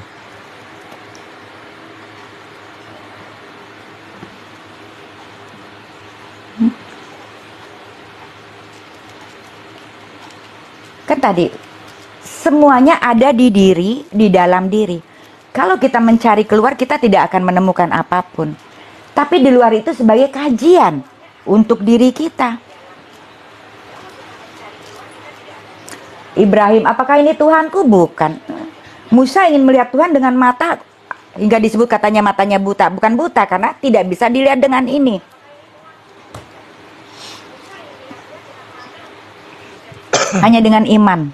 S1: Kan tadi semuanya ada di diri, di dalam diri. Kalau kita mencari keluar, kita tidak akan menemukan apapun. Tapi di luar itu sebagai kajian untuk diri kita. Ibrahim, apakah ini Tuhanku? Bukan. Musa ingin melihat Tuhan dengan mata, hingga disebut katanya matanya buta. Bukan buta, karena tidak bisa dilihat dengan ini. Hanya dengan iman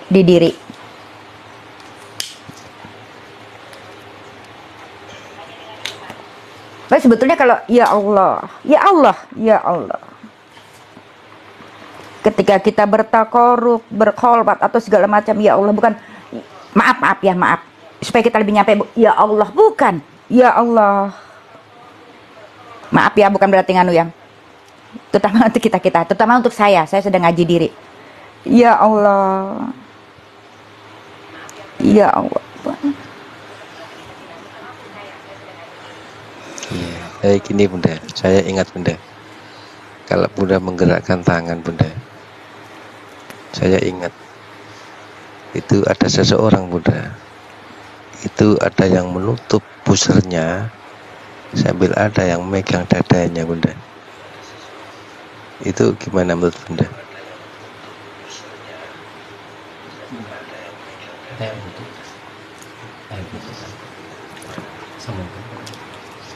S1: di diri. Tapi sebetulnya kalau ya Allah, ya Allah, ya Allah. Ketika kita bertakoruk, berkholwat atau segala macam, ya Allah, bukan maaf ya, maaf. Supaya kita lebih nyampe, ya Allah, bukan. Ya Allah. Maaf ya, bukan berarti nganu yang. Terutama untuk kita, terutama untuk saya sedang ngaji diri. Ya Allah, ya Allah.
S4: Kayak gini Bunda, saya ingat Bunda, kalau Bunda menggerakkan tangan Bunda, saya ingat itu ada seseorang Bunda, itu ada yang menutup pusernya sambil ada yang megang dadanya Bunda. Itu gimana menurut Bunda?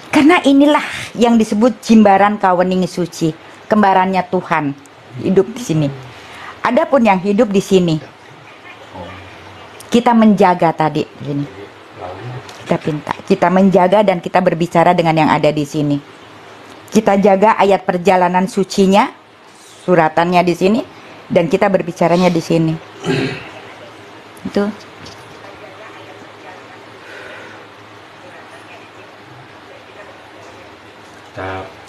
S1: Karena inilah yang disebut jimbaran kawening suci, kembarannya Tuhan hidup di sini. Adapun yang hidup di sini, kita menjaga tadi di sini. Kita pinta, kita menjaga dan kita berbicara dengan yang ada di sini. Kita jaga ayat perjalanan sucinya, suratannya di sini, dan kita berbicaranya di sini. Itu.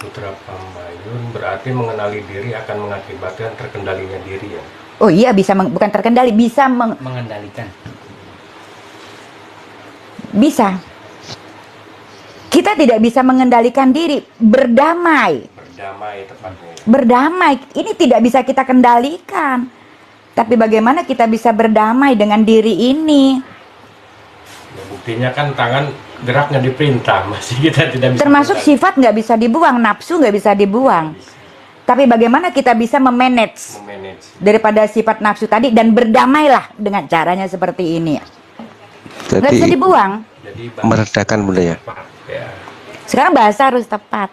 S2: Putra Pambayun berarti mengenali diri akan mengakibatkan terkendalinya diri ya.
S1: Oh iya, bisa bukan terkendali, bisa
S3: mengendalikan.
S1: Bisa. Kita tidak bisa mengendalikan diri, berdamai.
S2: Berdamai tepatnya.
S1: Berdamai, ini tidak bisa kita kendalikan. Tapi bagaimana kita bisa berdamai dengan diri ini?
S2: Ya, buktinya kan tangan geraknya diperintah, masih kita tidak bisa.
S1: Termasuk sifat nggak bisa dibuang, nafsu nggak bisa dibuang. Tapi bagaimana kita bisa memanage daripada sifat nafsu tadi dan berdamailah dengan caranya seperti ini. Nggak bisa dibuang.
S2: Jadi
S4: Meredakan Bunda ya.
S2: Ya.
S1: Sekarang bahasa harus tepat.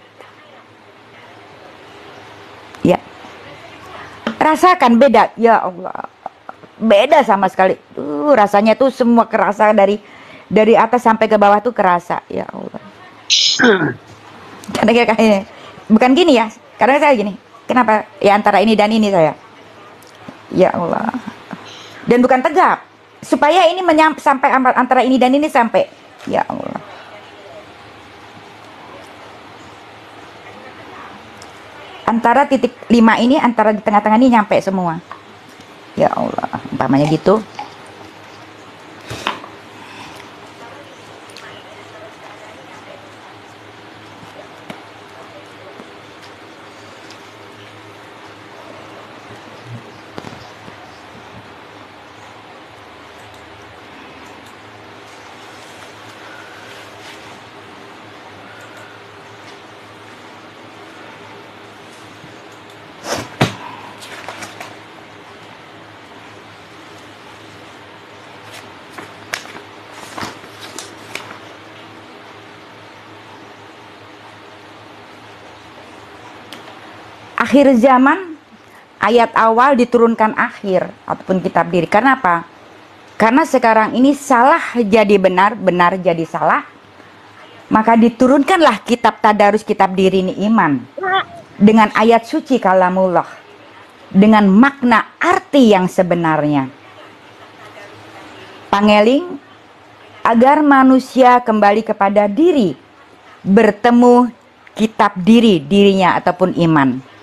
S1: Ya. Rasakan beda, ya Allah. Beda sama sekali. Rasanya tuh semua kerasa dari atas sampai ke bawah tuh kerasa, ya Allah. Karena kayaknya bukan gini ya, karena saya gini. Kenapa? Ya antara ini dan ini saya. Ya Allah. Dan bukan tegap. Supaya ini sampai antara ini dan ini sampai. Ya Allah. Antara titik 5 ini, antara di tengah-tengah ini nyampe semua. Ya Allah, umpamanya gitu. Akhir zaman, ayat awal diturunkan akhir ataupun kitab diri. Karena apa? Karena sekarang ini salah jadi benar, benar jadi salah. Maka diturunkanlah kitab tadarus, kitab diri ini iman. Dengan ayat suci kalamullah. Dengan makna arti yang sebenarnya. Pangeling agar manusia kembali kepada diri. Bertemu kitab diri, dirinya ataupun iman.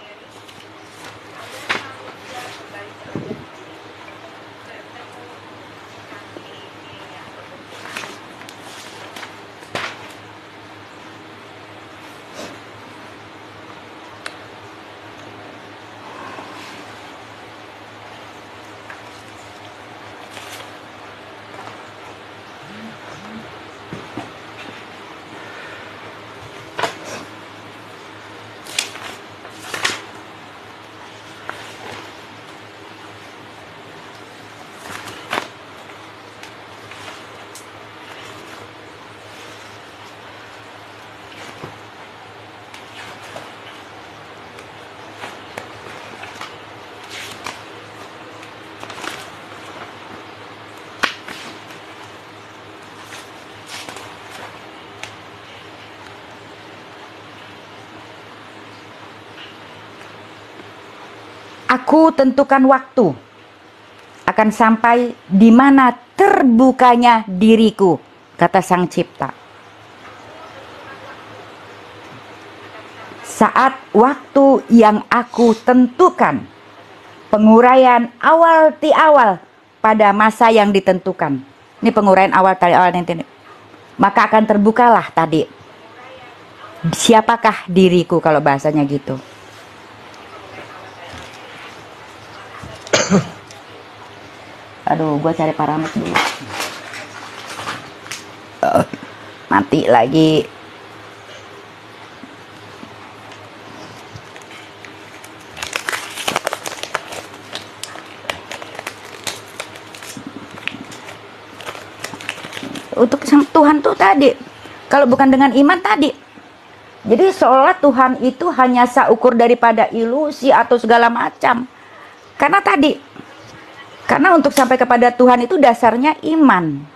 S1: Aku tentukan waktu akan sampai di mana terbukanya diriku, kata Sang Cipta. Saat waktu yang aku tentukan, penguraian awal pada masa yang ditentukan. Ini penguraian awal yang ditentukan. Maka akan terbukalah tadi. Siapakah diriku kalau bahasanya gitu. Aduh, gue cari parameter dulu. Mati lagi. Untuk Tuhan tuh tadi, kalau bukan dengan iman tadi, jadi seolah Tuhan itu hanya seukur daripada ilusi atau segala macam. Karena untuk sampai kepada Tuhan itu dasarnya iman.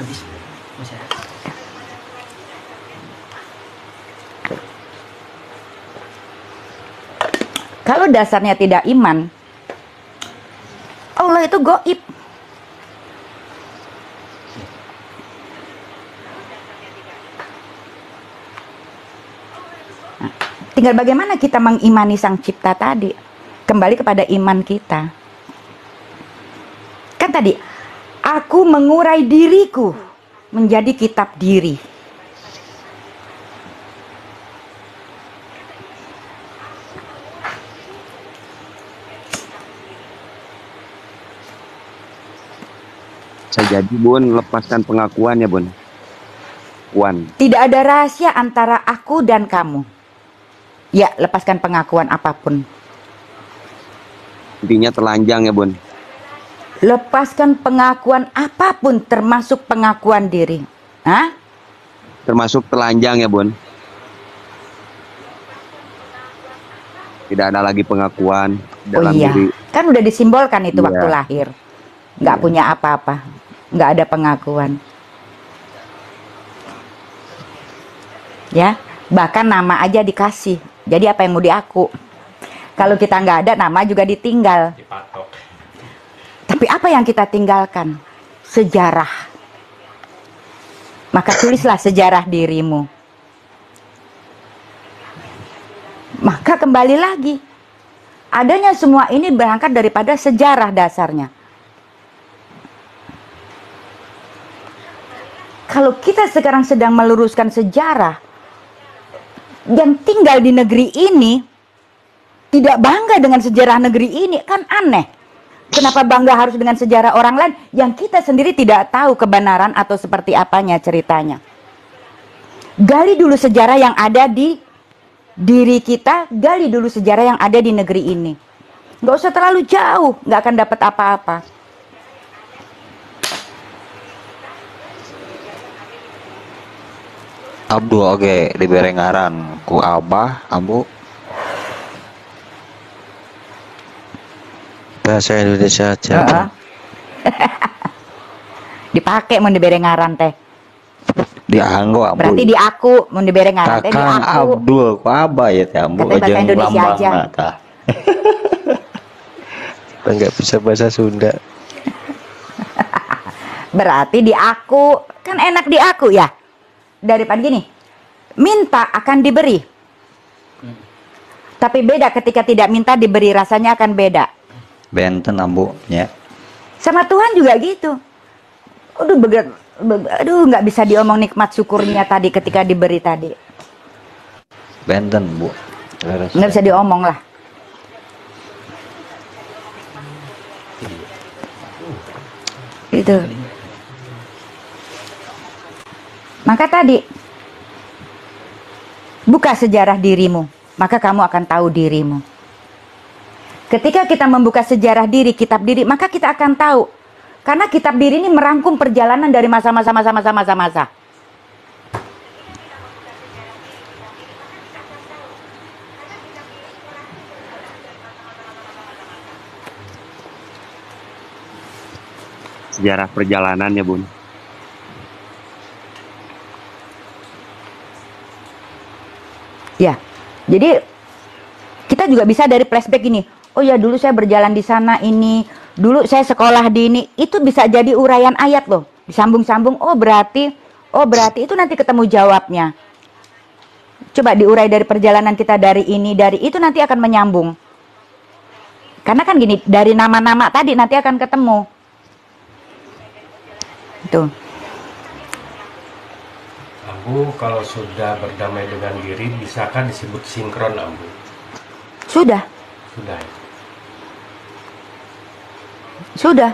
S3: Habis. Masih ada.
S1: Kalau dasarnya tidak iman, Allah itu gaib. Nah, tinggal bagaimana kita mengimani Sang Cipta tadi. Kembali kepada iman kita. Kan tadi, aku mengurai diriku menjadi kitab diri.
S5: Saya jadi Bun, lepaskan pengakuan ya Bun. Wan.
S1: Tidak ada rahasia antara aku dan kamu. Ya, lepaskan pengakuan apapun.
S5: Intinya telanjang ya Bun.
S1: Lepaskan pengakuan apapun termasuk pengakuan diri. Hah?
S5: Termasuk telanjang ya Bun. Tidak ada lagi pengakuan dalam diri.
S1: Kan udah disimbolkan itu waktu
S5: Iya.
S1: lahir. Nggak punya apa-apa. Nggak ada pengakuan. Ya, bahkan nama aja dikasih. Jadi apa yang mau diaku? Kalau kita nggak ada, nama juga ditinggal.
S2: Dipatok.
S1: Tapi apa yang kita tinggalkan? Sejarah. Maka tulislah sejarah dirimu. Maka kembali lagi. Adanya semua ini berangkat daripada sejarah dasarnya. Kalau kita sekarang sedang meluruskan sejarah, yang tinggal di negeri ini tidak bangga dengan sejarah negeri ini, kan aneh. Kenapa bangga harus dengan sejarah orang lain yang kita sendiri tidak tahu kebenaran atau seperti apanya ceritanya? Gali dulu sejarah yang ada di diri kita, gali dulu sejarah yang ada di negeri ini. Nggak usah terlalu jauh, nggak akan dapat apa-apa.
S7: Abdu oge di berengaran ku Abah Ambu
S4: Bahasa Indonesia aja.
S1: Heeh. Dipakai mau dibere ngaran teh.
S7: dianggo Ambu
S1: Berarti di aku mau dibere ngaran teh di
S7: Kakang
S1: aku.
S7: Abdul ku Abah ya teh Ambu
S1: Katanya bahasa Indonesia aja.
S7: tah.
S4: Nggak bisa bahasa Sunda.
S1: Berarti di aku, kan enak di aku ya. Daripada gini, minta akan diberi. Tapi beda ketika tidak minta diberi, rasanya akan beda.
S7: Benten Ambu ya.
S1: Sama Tuhan juga gitu. Aduh, nggak bisa diomong nikmat syukurnya tadi ketika diberi tadi.
S7: Benten Bu.
S1: Nggak bisa diomong lah. Itu. Maka tadi, buka sejarah dirimu, maka kamu akan tahu dirimu. Ketika kita membuka sejarah diri, kitab diri, maka kita akan tahu. Karena kitab diri ini merangkum perjalanan dari masa-masa.
S5: Sejarah perjalanan ya Bun.
S1: Ya, jadi kita juga bisa dari flashback ini. Oh ya, dulu saya berjalan di sana ini, dulu saya sekolah di ini. Itu bisa jadi uraian ayat loh, disambung-sambung. Oh berarti itu nanti ketemu jawabnya. Coba diurai dari perjalanan kita dari ini, dari itu nanti akan menyambung. Karena kan gini, dari nama-nama tadi nanti akan ketemu. Tuh.
S2: Ambu, kalau sudah berdamai dengan diri, bisakah disebut sinkron, Ambu?
S1: Sudah.
S2: Sudah ya?
S1: Sudah.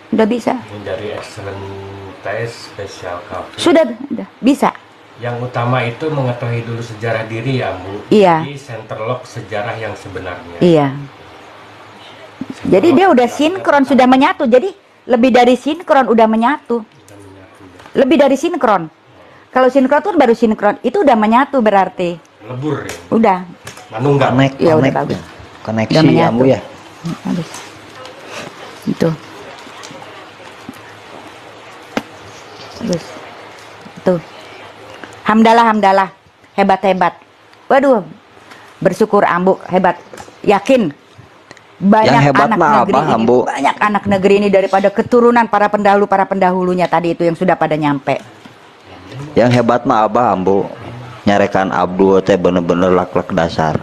S1: Udah bisa.
S2: Menjadi excellent test special coffee.
S1: Sudah bisa.
S2: Yang utama itu mengetahui dulu sejarah diri ya, Bu.
S1: Iya.
S2: Jadi center lock sejarah yang sebenarnya.
S1: Iya. Jadi dia udah sinkron, sudah menyatu. Jadi lebih dari sinkron udah menyatu. Lebih dari sinkron. Kalau sinkron tuh baru sinkron, itu udah menyatu berarti.
S2: Lebur ya.
S1: Udah.
S2: Manunggal.
S1: Ya udah bagus.
S7: Koneksi
S1: Udah
S7: ya
S1: menyatu.
S7: Bu ya.
S1: Habis. Itu. Terus. Tuh. Hamdalah, hebat. Waduh, bersyukur Ambu, hebat. Yakin. Banyak
S7: Yang hebat
S1: anak
S7: mah
S1: negeri
S7: apa,
S1: ini,
S7: Ambu?
S1: banyak anak negeri ini daripada keturunan para pendahulunya tadi itu yang sudah pada nyampe.
S7: Yang hebat mah Abah Ambu. Nyarekan Abdul teh bener-bener lak-lak dasar.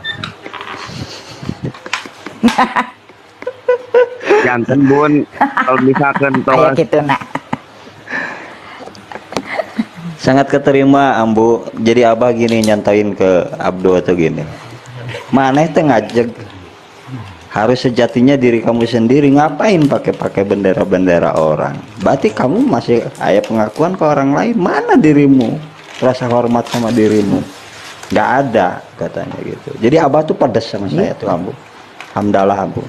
S5: Janten Bun, kalau misalkan
S1: Kayak gitu nak.
S7: Sangat keterima Ambu. Jadi Abah gini nyantain ke Abdul atau gini. Maneh teh ngajak. Harus sejatinya diri kamu sendiri. Ngapain pakai bendera-bendera orang? Berarti kamu masih ada pengakuan ke orang lain. Mana dirimu? Rasa hormat sama dirimu? Nggak ada katanya gitu. Jadi Abah tuh pedas sama saya tuh Ambu. Hamdalah Ambu.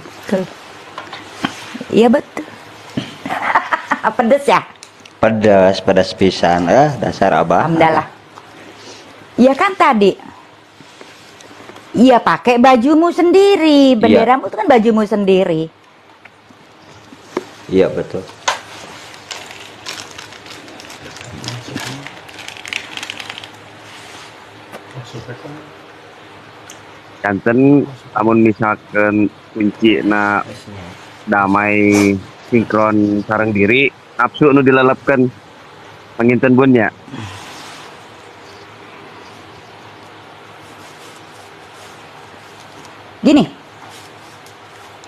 S1: Iya betul. Pedes ya?
S7: Pedas pisan. Dasar Abah.
S1: Hamdalah. Iya kan tadi. Iya pakai bajumu sendiri. Benderamu itu kan bajumu sendiri.
S7: Iya betul.
S5: Janten amun misalkan kunci na damai sinkron sareng diri nafsu nu dilelepkan panginten Bun ya.
S1: Gini,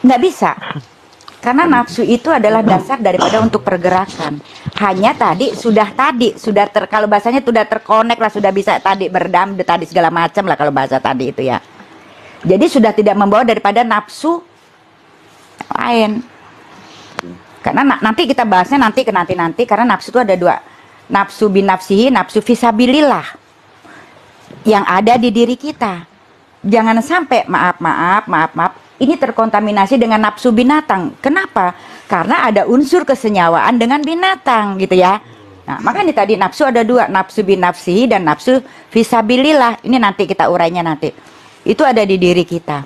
S1: nggak bisa. Karena nafsu itu adalah dasar daripada untuk pergerakan. Hanya sudah kalau bahasanya sudah terkonek lah, sudah bisa tadi berdam, tadi segala macam lah kalau bahasa tadi itu ya. Jadi sudah tidak membawa daripada nafsu lain. Karena nanti kita bahasnya nanti karena nafsu itu ada dua. Nafsu binafsihi, nafsu fisabilillah. Yang ada di diri kita. Jangan sampai maaf, ini terkontaminasi dengan nafsu binatang. Kenapa? Karena ada unsur kesenyawaan dengan binatang gitu ya. Nah, makanya tadi nafsu ada dua, nafsu binafsihi dan nafsu fisabilillah. Ini nanti kita urainya nanti. Itu ada di diri kita.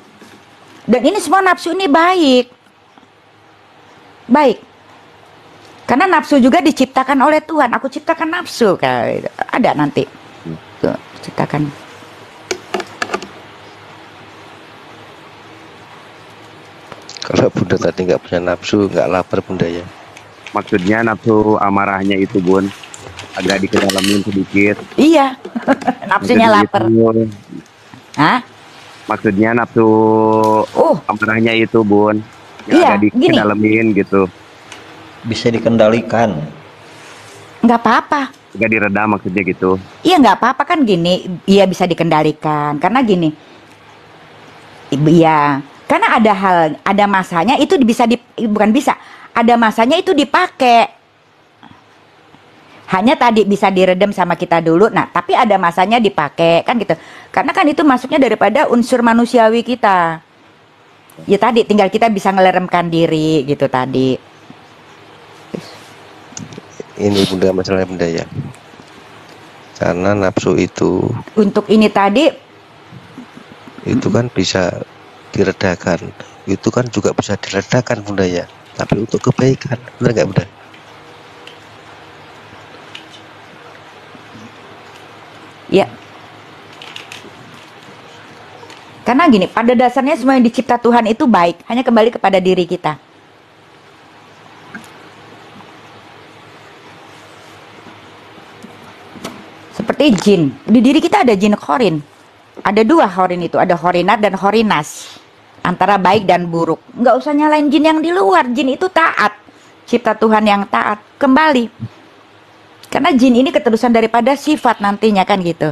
S1: Dan ini semua nafsu ini baik. Karena nafsu juga diciptakan oleh Tuhan. Aku ciptakan nafsu. Ada nanti. Tuh, ciptakan.
S4: Kalau Bunda tadi nggak punya nafsu, nggak lapar Bunda ya.
S5: Maksudnya nafsu amarahnya itu Bun agak dikedalamin sedikit.
S1: Iya. Nafsunya lapar. Hah?
S5: Maksudnya nafsu amarahnya itu Bun yang
S1: Iya,
S5: agak dikedalamin gitu.
S7: Bisa dikendalikan.
S1: Nggak apa-apa.
S5: Agak diredam maksudnya gitu.
S1: Iya nggak apa-apa kan gini. Iya bisa dikendalikan. Karena gini. Iya. Karena ada masanya itu ada masanya itu dipakai. Hanya tadi bisa diredam sama kita dulu. Nah, tapi ada masanya dipakai kan gitu. Karena kan itu masuknya daripada unsur manusiawi kita. Ya tadi tinggal kita bisa ngeleremkan diri gitu tadi.
S4: Ini Bunda masalahnya Bunda ya. Karena nafsu itu
S1: untuk ini tadi
S4: itu kan bisa diredakan, itu kan juga bisa diredakan Bunda ya, tapi untuk kebaikan, benar nggak Bunda?
S1: Ya, karena gini, pada dasarnya semua yang dicipta Tuhan itu baik, hanya kembali kepada diri kita. Seperti jin, di diri kita ada jin khorin, ada dua khorin itu, ada khorinat dan khorinas. Antara baik dan buruk. Nggak usah nyalain jin yang di luar. Jin itu taat. Cipta Tuhan yang taat. Kembali. Karena jin ini keterusan daripada sifat nantinya kan gitu.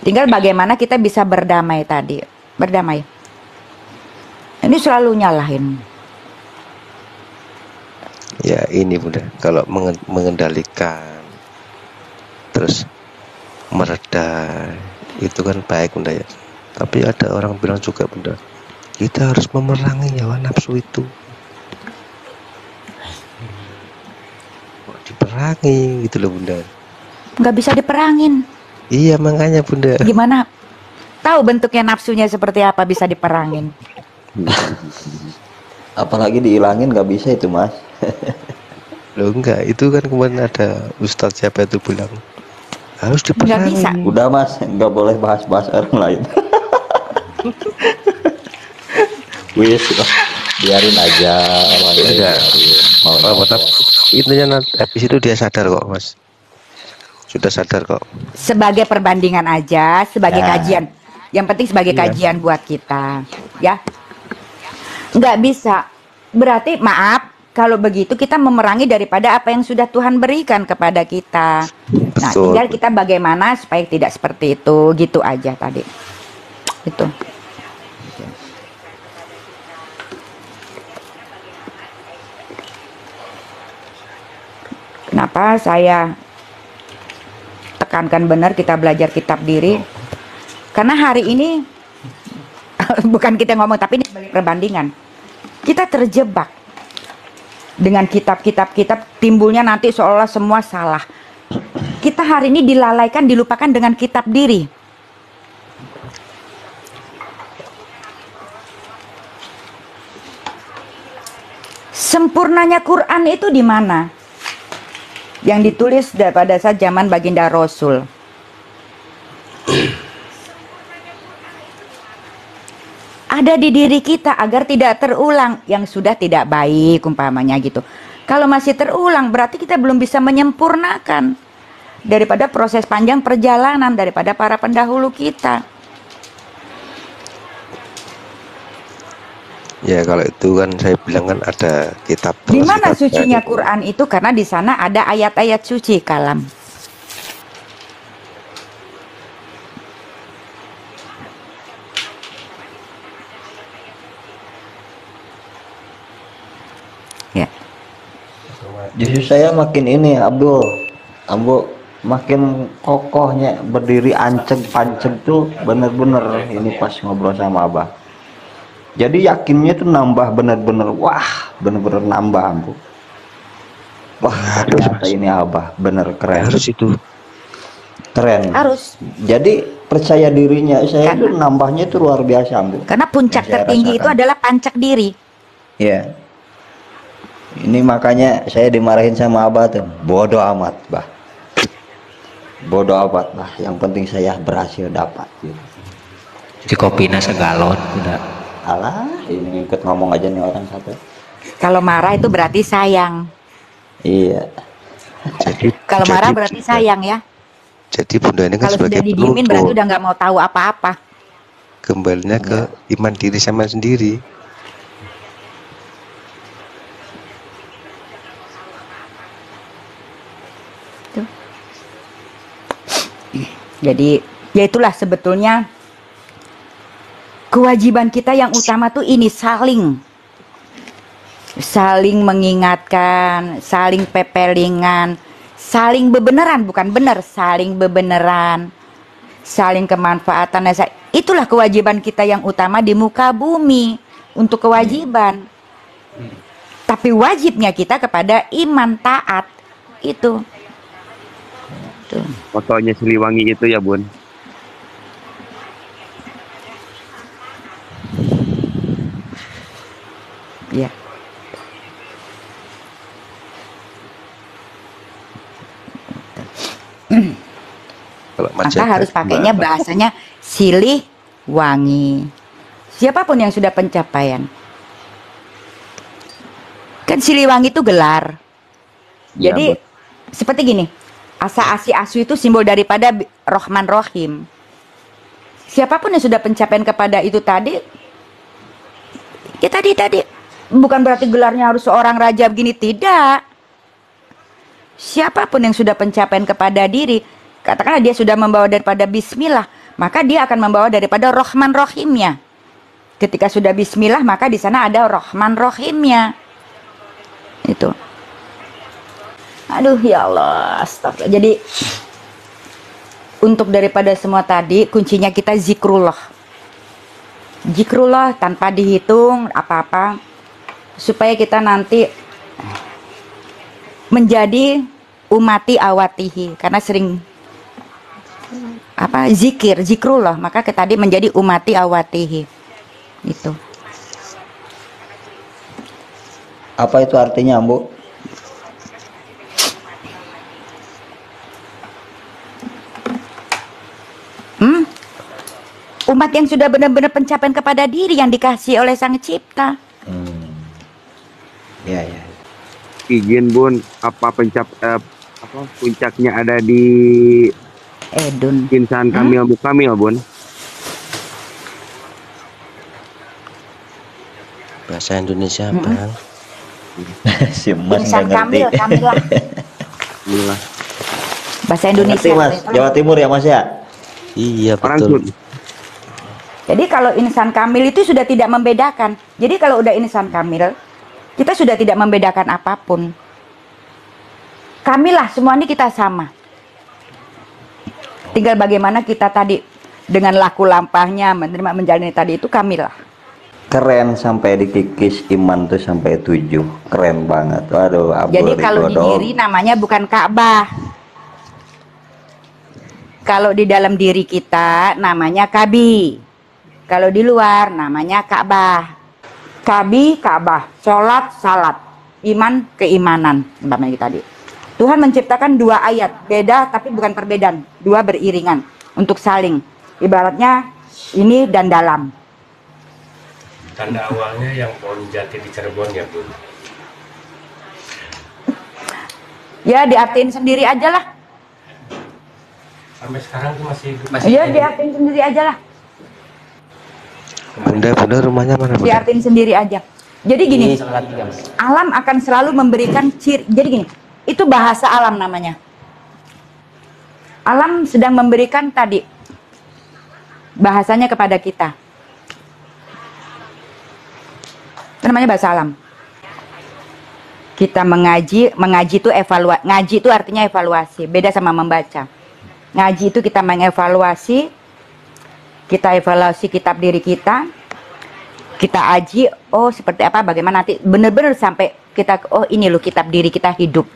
S1: Tinggal bagaimana kita bisa berdamai tadi. Berdamai. Ini selalu nyalahin.
S4: Ya ini bunda, kalau mengendalikan terus mereda itu kan baik bunda ya. Tapi ada orang bilang juga bunda, kita harus memerangi hawa nafsu itu. Kok diperangi gitu loh bunda?
S1: Nggak bisa diperangin.
S4: Iya makanya bunda.
S1: Gimana? Tahu bentuknya nafsunya seperti apa bisa diperangin?
S7: Apalagi dihilangin nggak bisa itu mas.
S4: Loh enggak, itu kan kemarin ada Ustadz siapa itu bilang harus
S1: Nggak
S4: diperangi.
S1: bisa.
S7: Udah mas, nggak boleh bahas-bahas orang lain. Wis, biarin aja.
S4: Enggak.
S7: Mau
S4: Oh, tapi intinya nanti habis itu dia sadar kok mas. Sudah sadar kok.
S1: Sebagai perbandingan aja, sebagai
S7: Nah.
S1: kajian. Yang penting sebagai
S4: Iya.
S1: kajian buat kita, ya. Nggak bisa. Berarti maaf, kalau begitu kita memerangi daripada apa yang sudah Tuhan berikan kepada kita. Nah,
S4: Betul.
S1: tinggal kita bagaimana supaya tidak seperti itu, gitu aja tadi. Itu. Kenapa saya tekankan benar kita belajar kitab diri? Karena hari ini bukan kita ngomong, tapi ini sebagai perbandingan. Kita terjebak dengan kitab-kitab timbulnya nanti seolah semua salah. Kita hari ini dilalaikan, dilupakan dengan kitab diri. Sempurnanya Quran itu di mana? Yang ditulis pada saat zaman baginda Rasul. Ada di diri kita agar tidak terulang yang sudah tidak baik umpamanya gitu. Kalau masih terulang berarti kita belum bisa menyempurnakan daripada proses panjang perjalanan daripada para pendahulu kita.
S4: Ya kalau itu kan saya bilang kan ada kitab.
S1: Di mana
S4: kitabnya
S1: sucinya
S4: gitu.
S1: Quran itu? Karena di sana ada ayat-ayat suci kalam. Ya.
S7: Justru saya makin ini Abdul, makin kokohnya berdiri anceg panceg tuh bener-bener ini pas ngobrol sama Abah. Jadi yakinnya tuh nambah bener-bener, wah bener-bener nambah Ambu. Wah
S4: Harus,
S7: ternyata
S4: Mas.
S7: ini Abah bener keren,
S4: Harus itu.
S7: keren.
S1: Harus.
S7: Jadi percaya dirinya saya
S1: Karena-
S7: tuh nambahnya itu luar biasa Ambu.
S1: Karena puncak
S7: Yang saya
S1: tertinggi itu
S7: rasakan.
S1: adalah pancak diri.
S7: Iya. Ini makanya saya dimarahin sama Abah tuh. Bodoh amat, Bah. Bodoh amat, Bah. Yang penting saya berhasil dapat. Gitu.
S3: Di kopinya segalon udah.
S7: Alah, ini ikut ngomong aja nih orang satu.
S1: Kalau marah itu berarti sayang.
S7: Iya.
S4: Jadi
S1: Kalau
S4: jadi
S1: marah berarti
S4: bunda-
S1: sayang ya.
S4: Jadi bunda ini kan
S1: Kalau sudah
S4: sebagai
S1: didiemin berarti
S4: penuntut,
S1: udah nggak mau tahu apa-apa.
S4: kembalinya ke iman diri sama sendiri.
S1: Jadi ya itulah sebetulnya kewajiban kita yang utama tuh ini saling mengingatkan, saling pepelingan, saling bebeneran, bukan benar, saling bebeneran, saling kemanfaatan. Itulah kewajiban kita yang utama di muka bumi untuk kewajiban. Tapi wajibnya kita kepada iman taat itu. Tuh.
S5: Fotonya Siliwangi itu ya bun.
S1: Ya.
S4: Kalau
S1: Maka
S4: Majadah
S1: harus pakainya
S4: gimana?
S1: bahasanya silih wangi. Siapapun yang sudah pencapaian. Kan Siliwangi itu gelar.
S5: Ya,
S1: Jadi seperti gini, asa asi asu itu simbol daripada Rohman Rohim. Siapapun yang sudah pencapaian kepada itu tadi, ya tadi bukan berarti gelarnya harus seorang raja begini, tidak. Siapapun yang sudah pencapaian kepada diri, katakanlah dia sudah membawa daripada Bismillah, maka dia akan membawa daripada Rohman Rohimnya. Ketika sudah Bismillah, maka di sana ada Rohman Rohimnya. Itu. Aduh ya Allah, astagfirullah. Jadi untuk daripada semua tadi, kuncinya kita zikrullah. Zikrullah tanpa dihitung apa-apa, supaya kita nanti menjadi umati awatihi, karena sering zikrullah, maka kita tadi menjadi umati awatihi. Itu.
S7: Apa itu artinya, Bu?
S1: Umat yang sudah benar-benar pencapaian kepada diri yang dikasih oleh Sang Cipta.
S7: Ya, ya.
S5: Izin Bun, apa puncaknya ada di
S1: Edun.
S5: insan kamil mukamil Bun?
S4: Bahasa Indonesia Bang.
S7: Si Mas
S1: Insan
S7: nggak ngerti.
S1: Kamilah.
S5: Inilah.
S1: Bahasa Indonesia.
S7: Ngerti, Mas. Jawa Timur ya, Mas ya?
S4: Iya
S5: Orang
S4: betul.
S5: Sud.
S1: Jadi kalau insan kamil itu sudah tidak membedakan. Jadi kalau udah insan kamil, kita sudah tidak membedakan apapun. Kamilah, semua ini kita sama. Tinggal bagaimana kita tadi dengan laku lampahnya menerima menjalani tadi itu kamilah.
S7: Keren sampai dikikis iman tuh sampai 7. Keren banget. Waduh, Abu
S1: Jadi kalau di
S7: Ridho
S1: diri namanya bukan Ka'bah. Kalau di dalam diri kita namanya Kabi. Kalau di luar namanya Ka'bah. Kabi, Ka'bah. Sholat, salat. Iman, keimanan. Umpamanya tadi. Tuhan menciptakan 2 ayat. Beda tapi bukan perbedaan. 2 beriringan. Untuk saling. Ibaratnya ini dan dalam.
S2: Tanda awalnya yang pohon jati di Cirebon ya Bu.
S1: Ya diartiin sendiri aja lah.
S2: Sampai sekarang tuh masih
S1: Ya diartiin sendiri aja lah.
S4: Bunda rumahnya mana Bunda?
S1: Diartiin sendiri aja. Jadi gini, alam akan selalu memberikan ciri. Jadi gini, itu bahasa alam namanya. Alam sedang memberikan tadi bahasanya kepada kita. Itu namanya bahasa alam. Kita mengaji itu evaluasi. Ngaji itu artinya evaluasi, beda sama membaca. Ngaji itu kita mengevaluasi, kita evaluasi kitab diri kita, kita aji, oh seperti apa, bagaimana nanti benar-benar sampai kita, oh ini loh kitab diri kita hidup.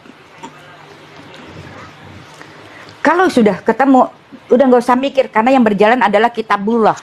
S1: Kalau sudah ketemu, udah nggak usah mikir, karena yang berjalan adalah kitabullah.